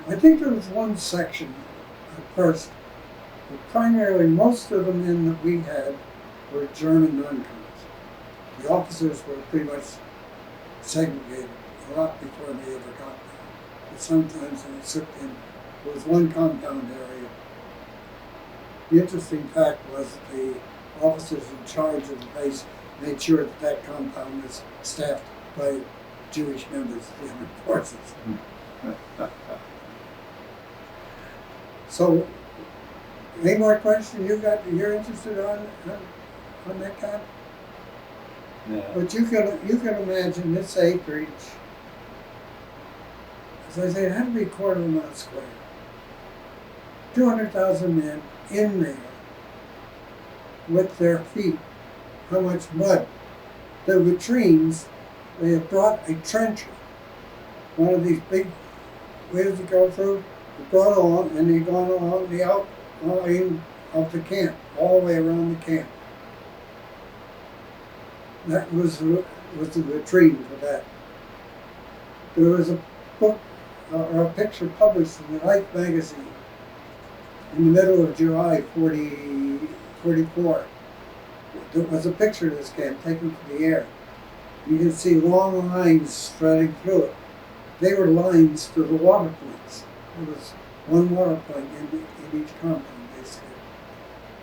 I think there was one section at first, but primarily most of the men that we had were German non-comers. The officers were pretty much segregated a lot before they ever got there. But sometimes they took in. There was one compound area. The interesting fact was that the officers in charge of the base made sure that that compound was staffed by Jewish members of the armed forces. So, any more questions you're interested on that kind? No. But you can imagine this acreage. As I say, it had to be a quarter of a mile square. 200,000 men in there with their feet. How much mud? The latrines, they had brought a trencher. One of these big, where does it go through? They brought along, and they gone along the outline of the camp, all the way around the camp. That was the latrine for that. There was a book or a picture published in the Life magazine in the middle of July 44. There was a picture of this camp taken from the air. You can see long lines stretching through it. They were lines to the water points. There was one water point in each compound, basically.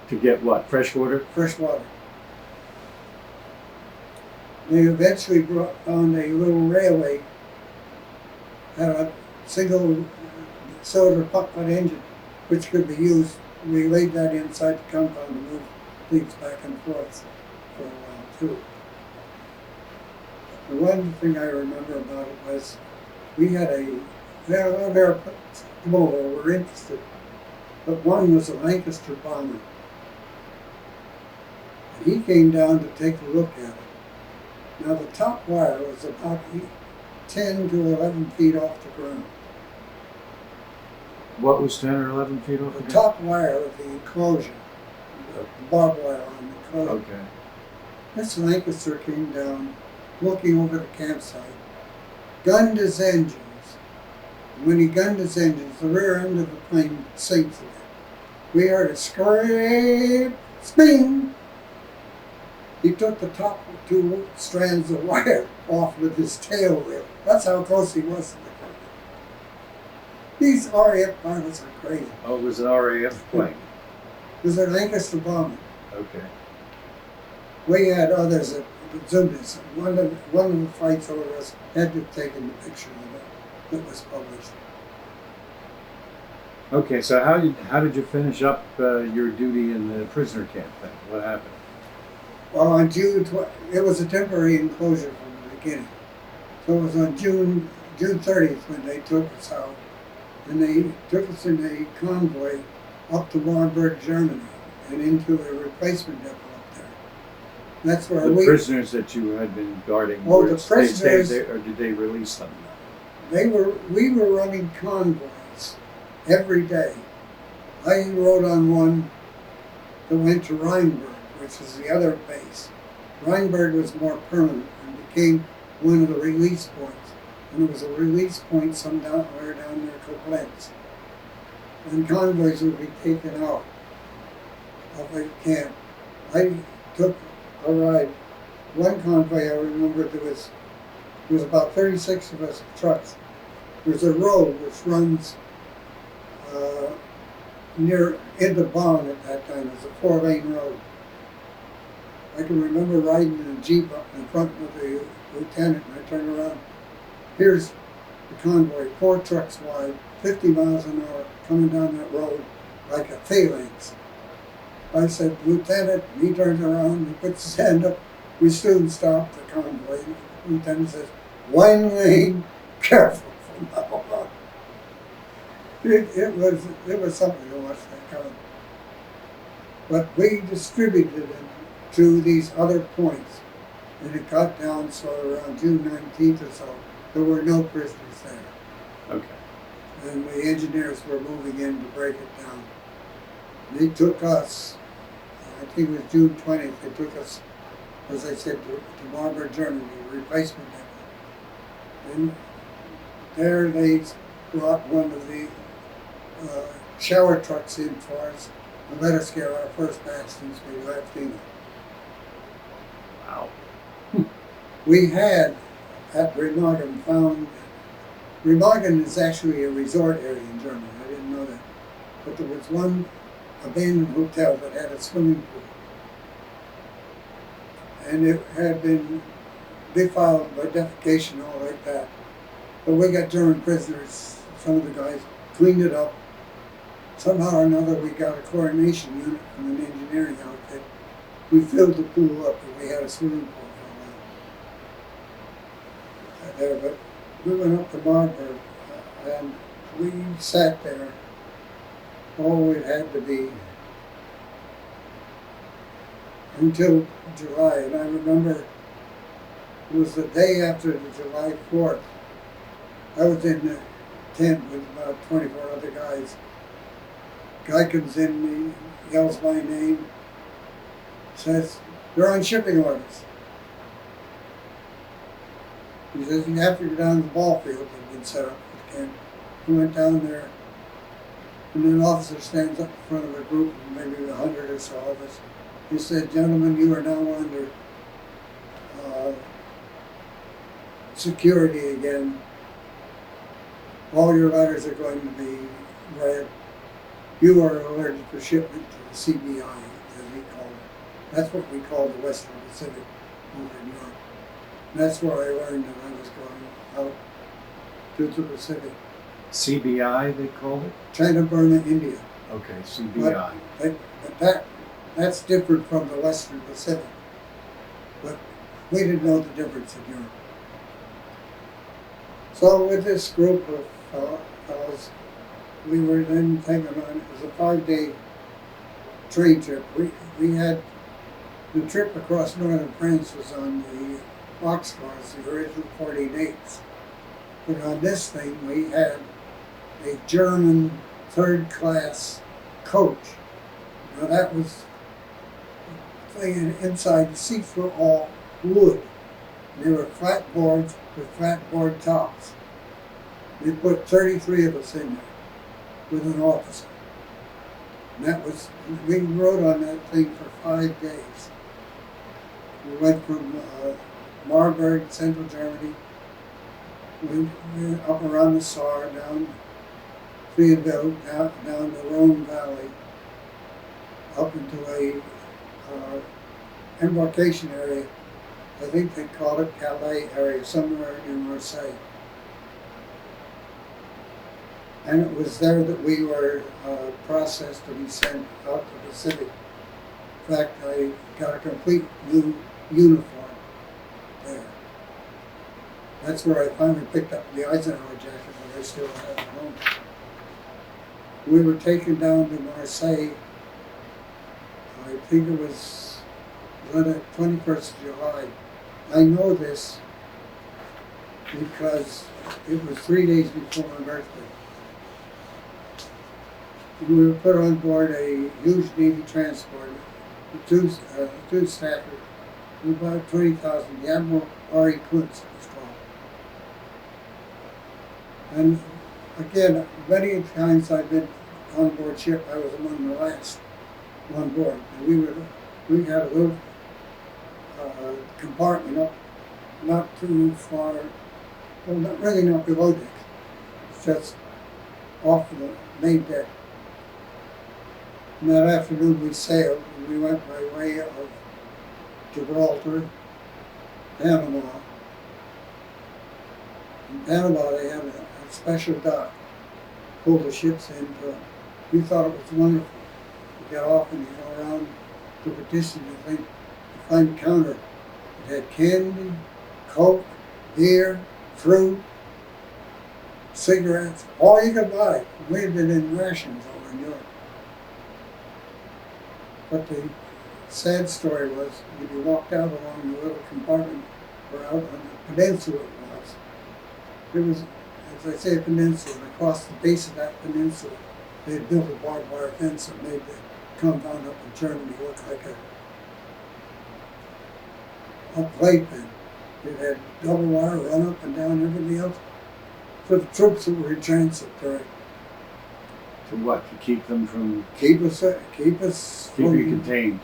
To get what? Fresh water? Fresh water. They eventually found a little railway, had a single cylinder puck-butt engine, which could be used. We laid that inside the compound to move things back and forth for a while too. The one thing I remember about it was we had AirCorps were interested, but one was a Lancaster Bomber. He came down to take a look at it. Now the top wire was about 10 to 11 feet off the ground. What was 10 or 11 feet off The the ground? top wire of the enclosure, the barbed wire on the enclosure. Okay. This Lancaster came down, looking over the campsite, gunned his engines. When he gunned his engines, the rear end of the plane sinks again. We heard a scrape, sping. He took the top 2 strands of wire off with his tail wheel. That's how close he was to the ground. These RAF pilots are crazy. Oh, it was an RAF plane. It was a Lancaster Bomber. Okay. We had others that zoomed us. One of the flights over us had to have taken the picture of it that was published. Okay, so how did you finish up your duty in the prisoner camp then? What happened? Well, on it was a temporary enclosure from the beginning. So it was on June 30th when they took us out. And they took us in a convoy up to Marburg, Germany, and into a replacement depot up there. That's where The prisoners that you had been guarding, Oh, the prisoners- or did they release them? we were running convoys every day. I rode on one that went to Rheinberg, which is the other base. Rheinberg was more permanent and became one of the release points. And it was a release point somewhere down near Koblenz. and convoys would be taken out of the camp. I took a ride. One convoy I remember there was about 36 of us in trucks. There's a road which runs near into Bonn at that time. It was a 4-lane road. I can remember riding in a Jeep up in front with the lieutenant, and I turned around. Here's the convoy, 4 trucks wide, 50 miles an hour, coming down that road like a phalanx. I said, Lieutenant, and he turns around, he puts his hand up. We soon stopped the convoy. The lieutenant says, 1 lane, careful from now on. It was something to watch that convoy. But we distributed it to these other points, and it got down so around June 19th or so, there were no prisoners there. Okay. And the engineers were moving in to break it down. They took us, I think it was June 20th, they took us, as I said, to Bomber, Germany, replacement depot. And there they brought one of the shower trucks in for us and let us get our first batch since we left England. Wow. We had at Remagen found, Remagen is actually a resort area in Germany, I didn't know that. But there was one abandoned hotel that had a swimming pool. And it had been defiled by defecation, all like that. But we got German prisoners, some of the guys cleaned it up. Somehow or another we got a coronation unit from an engineering outfit. We filled the pool up and we had a swimming pool for a while. There, but we went up to Marburg and we sat there. Oh, it had to be until July. And I remember it was the day after the July 4th. I was in the tent with about 24 other guys. Guy comes in, he yells my name, says, "You're on shipping orders." He says, "You have to go down to the ball field that had been set up at the camp." We went down there, and an officer stands up in front of a group of maybe 100 or so of us. He said, "Gentlemen, you are now under security again. All your letters are going to be read. You are alerted for shipment to the CBI, as we call it." That's what we call the Western Pacific over in Europe. And that's where I learned that I was going out to the Pacific. CBI, they called it? China, Burma, India. Okay, CBI. But that's different from the Western Pacific. But we didn't know the difference in Europe. So with this group of fellows, we were then taken on, it was a 5-day train trip. We had, the trip across northern France was on the boxcars, the original 14-8s. But on this thing, we had a German third-class coach. Now that was the thing inside, the seats were all wood. They were flat boards with flat board tops. They put 33 of us in there with an officer. And that was, we rode on that thing for 5 days. We went from Marburg, central Germany, we went up around the Saar, down Friedveld, down the Rhone Valley, up into a embarkation area. I think they called it Calais area, somewhere near Marseille. And it was there that we were processed to be sent out to the Pacific. In fact, I got a complete new uniform there. That's where I finally picked up the Eisenhower jacket that I still have at home. We were taken down to Marseille, I think it was the 21st of July. I know this because it was 3 days before my birthday. We were put on board a huge Navy transporter, a two stacker, with about 20,000. The Admiral R.E. Kuntz was called. And again, many times I've been on board ship. I was among the last on board. And we had a little compartment up, not too far, well, not really not below deck. It's just off the main deck. And that afternoon we sailed, and we went by way of Gibraltar, Panama. In Panama they had a special dock, pull the ships into. We thought it was wonderful. You get off and you go around the partition, you find a counter. It had candy, Coke, beer, fruit, cigarettes, all you could buy. We had been in rations over in Europe. But the sad story was when you walked out along the little compartment or out on the peninsula it was, as I say, a peninsula, and across the base of that peninsula they had built a barbed wire fence that made the compound up in Germany look like a playpen. It had double wire run up and down everything else for the troops that were in transit during. To what? To keep them from Keep us keep you contained.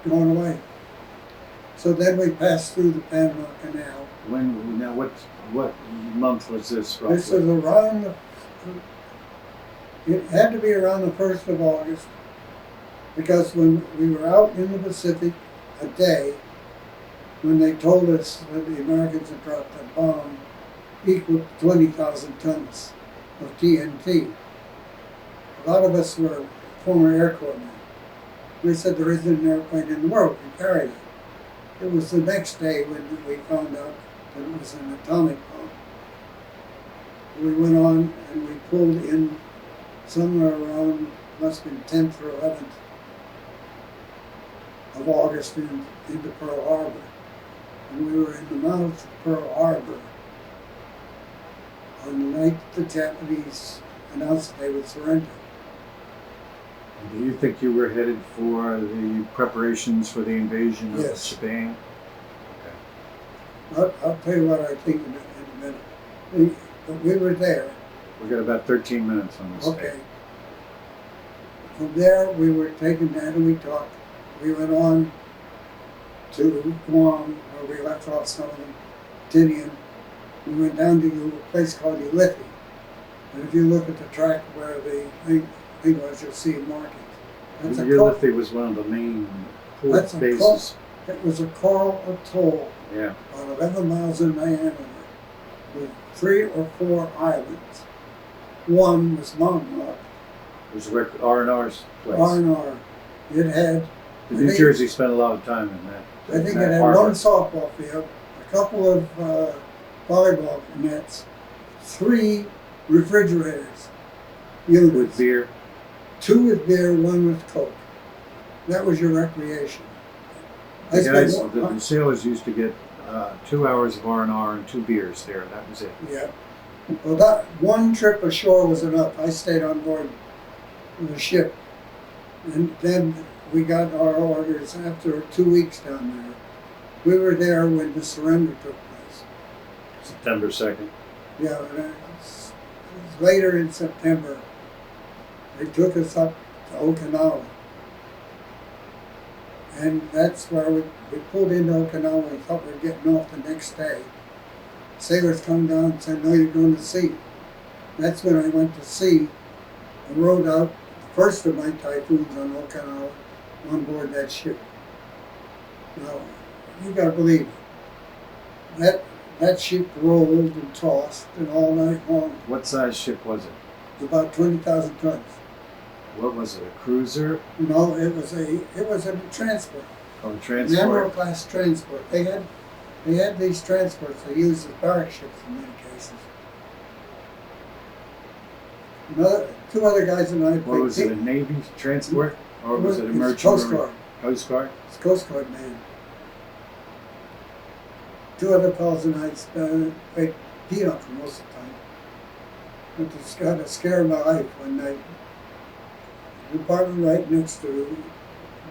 going away. So then we passed through the Panama Canal. When now what month was this roughly? This was around it had to be around the 1st of August because when we were out in the Pacific a day, when they told us that the Americans had dropped a bomb equal to 20,000 tons of TNT. A lot of us were former AirCorps men. We said there isn't an airplane in the world that can carry it. It was the next day when we found out that it was an atomic bomb. We went on and we pulled in somewhere around, must have been 10th or 11th of August into Pearl Harbor. And we were in the mouth of Pearl Harbor on the night the Japanese announced that they would surrender. Do you think you were headed for the preparations for the invasion of Yes. Japan? I'll tell you what I think in a minute. But we were there. We've got about 13 minutes on this. Okay. From there, we were taken down and we talked. We went on to Guam, where we left off some of them, Tinian. We went down to a place called Ulithi. And if you look at the track where the thing was, you'll see markings. That's a Ulithi was one of the main port bases. It was a coral atoll, Yeah. about 11 miles in diameter, with 3 or 4 islands. One was Montauk, It was where R&R's place. R&R. It had, New Jersey spent a lot of time in that. I think in that it had harbor. one softball field, a couple of volleyball nets, 3 refrigerators, units. With beer. 2 with beer, 1 with Coke. That was your recreation. I The spent guys, one- the sailors used to get 2 hours of R&R and 2 beers there. That was it. Yeah. Well, that one trip ashore was enough. I stayed on board the ship. And then we got our orders after 2 weeks down there. We were there when the surrender took place. September 2nd. Yeah, and it was later in September. They took us up to Okinawa. And that's where we pulled into Okinawa and thought we were getting off the next day. Sailors come down and said, no, you're going to sea. That's when I went to sea and rode out the first of my typhoons on Okinawa on board that ship. Now, you got to believe it. That ship rolled and tossed and all night long. What size ship was it? It was about 20,000 tons. What was it? A cruiser? No, it was a transport. Oh, a An transport? Admiral class transport. They had these transports they used as barrack ships in many cases. Two other guys and I What played. was it? A Navy transport? Or was it a It's merchant Coast marine? Guard. Coast Guard? It's Coast Guard man. 2 other fellows and I played pinochle most of the time. But it's got a scare of my life one night. The apartment right next to the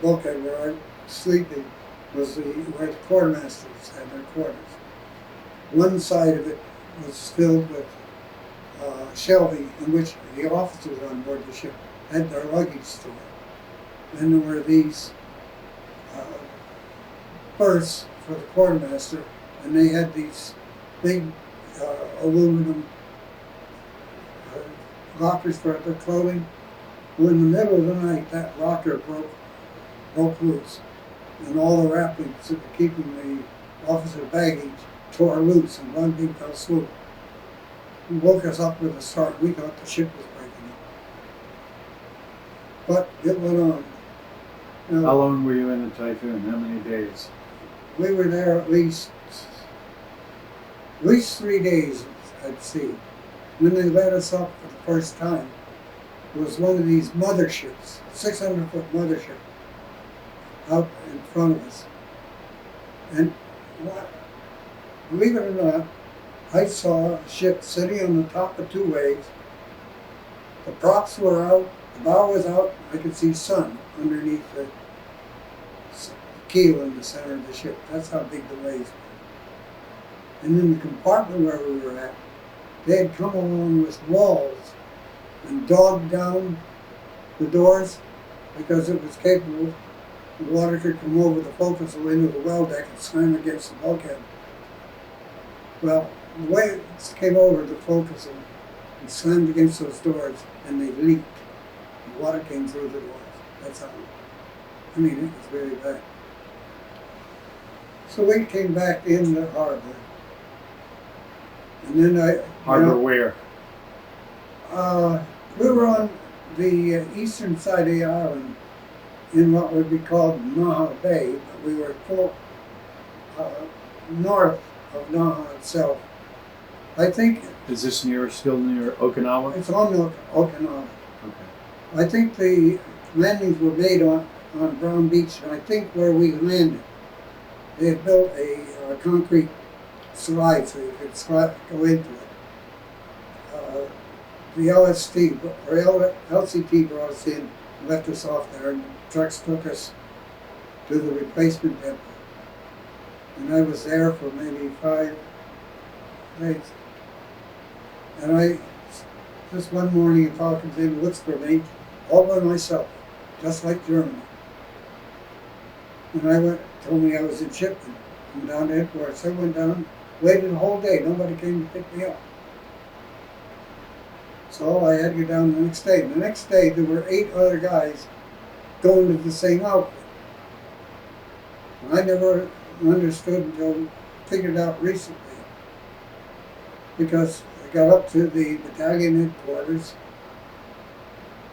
bulkhead where I was sleeping was where the quartermasters had their quarters. One side of it was filled with shelving in which the officers on board the ship had their luggage stored. Then there were these berths for the quartermaster, and they had these big aluminum lockers for their clothing. Well, in the middle of the night, that locker broke loose, and all the wrappings that were keeping the officer baggage tore loose in one big fell swoop. It woke us up with a start. We thought the ship was breaking up. But it went on. You know, How long were you in the typhoon? How many days? we were there at least 3 days at sea. When they let us up for the first time, it was one of these motherships, 600-foot mothership, out in front of us. And believe it or not, I saw a ship sitting on the top of 2 waves. The props were out, the bow was out. I could see sun underneath the keel in the center of the ship. That's how big the waves were. And in the compartment where we were at, they had come along with walls and dogged down the doors because it was capable. The water could come over the forecastle into the well deck and slam against the bulkhead. Well, the waves came over the forecastle and slammed against those doors, and they leaked. The water came through the doors. That's how. I mean, it was very bad. So we came back in the harbor, and then Harbor where? we were on the eastern side of the island, in what would be called Naha Bay, but we were north of Naha itself. I think Is this still near Okinawa? it's on Okinawa. Okay. I think the landings were made on Brown Beach, and I think where we landed, they had built a concrete slide so you could go into it. The LCT brought us in, left us off there, and the trucks took us to the replacement depot. And I was there for maybe 5 days. And just one morning, a fellow comes in and looks for me, all by myself, just like Germany. And told me I was in Shipman, from down to AirCorps. I went down, waited the whole day, nobody came to pick me up. So I had to go down the next day. The next day, there were 8 other guys going to the same outfit. And I never understood until figured out recently. Because I got up to the battalion headquarters,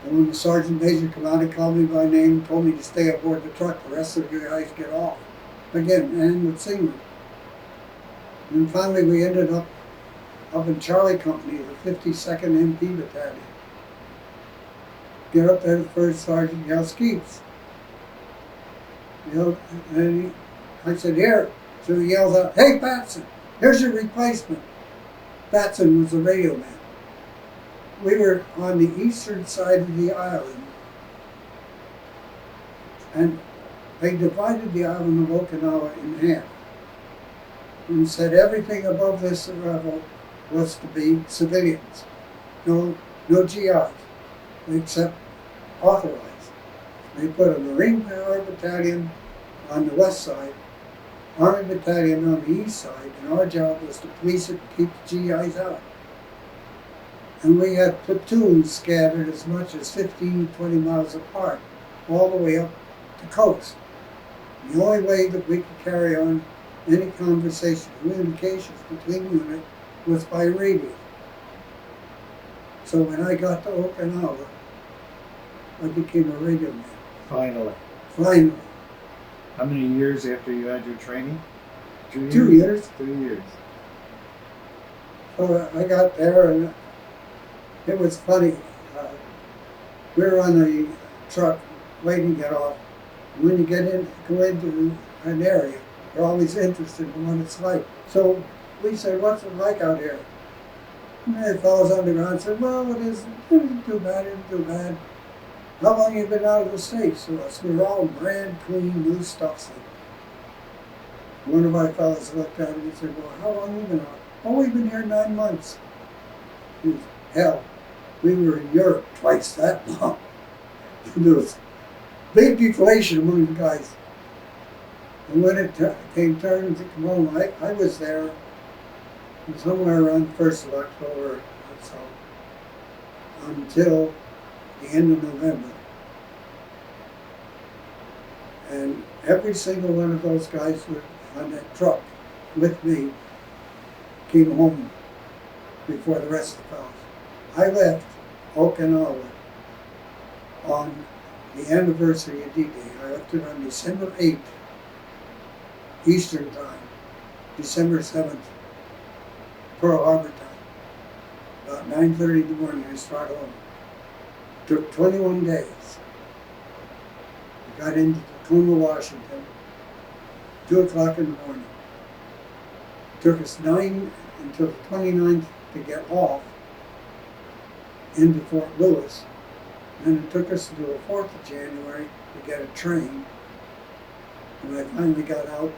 and when the sergeant major came out, he called me by name and told me to stay aboard the truck. The rest of you guys get off. Again, and with Singman. And finally we ended up in Charlie Company, the 52nd MP Battalion. Get up there, the first sergeant yells, Keats. And I said, here. So he yells out, hey, Batson, here's your replacement. Batson was the radio man. We were on the eastern side of the island, and they divided the island of Okinawa in half and said everything above this level was to be civilians, no GIs, except authorized. They put a Marine Power Battalion on the west side, Army Battalion on the east side, and our job was to police it and keep the GIs out. And we had platoons scattered as much as 15, 20 miles apart, all the way up the coast. The only way that we could carry on any conversation, communications between units was by radio. So when I got to Okinawa, I became a radio man. Finally. Finally. How many years after you had your training? 2 years? 2 years. 2 years. So I got there, and it was funny. We were on a truck waiting to get off. When you go into an area, you're always interested in what it's like. So we said, what's it like out here? And the fellows on the ground said, well, it isn't too bad, it isn't too bad. How long have you been out of the States? So we were all brand clean, new stuff. One of our fellows looked at him and said, well, how long have you been out? Oh, we've been here 9 months. Hell, we were in Europe twice that long. There was big deflation among the guys. And when it came turn to come home, I was there somewhere around the 1st of October or so, until the end of November. And every single one of those guys were on that truck with me came home before the rest of the fellows. I left Okinawa on the anniversary of D-Day. I left it on December 8th, Eastern Time, December 7th, Pearl Harbor time. About 9:30 in the morning, I started home. Took 21 days. I got into Tacoma, Washington, 2 o'clock in the morning. Took us 9 until the 29th to get off into Fort Lewis. And it took us until the 4th of January to get a train. And I finally got out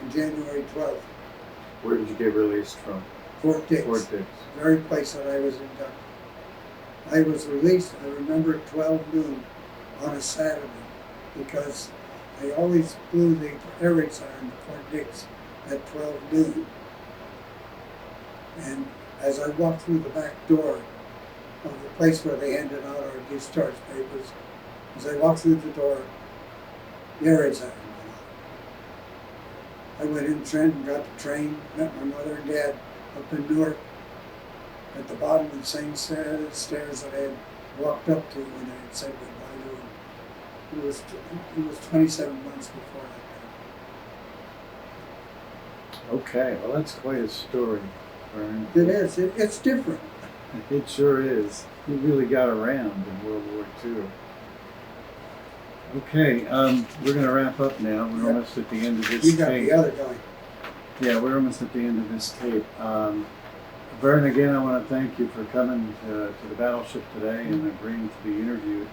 on January 12th. Where did you get released from? Fort Dix. Fort Dix. The very place that I was inducted. I was released, I remember, at 12 noon on a Saturday, because they always blew the air raid siren at Fort Dix at 12 noon. And as I walked through the back door of the place where they handed out our discharge papers, as I walked through the door, the air raid siren went off. I went in Trenton, got the train, met my mother and dad up in Newark at the bottom of the same stairs that I had walked up to when I had said goodbye to him. It was 27 months before that. Okay, well that's quite a story, Vern. It is. It's different. It sure is. You really got around in World War II. Okay, we're going to wrap up now. We're almost at the end of this You got tape. the other guy. Yeah, we're almost at the end of this tape. Vern, again, I want to thank you for coming to the Battleship today and agreeing to be interviewed.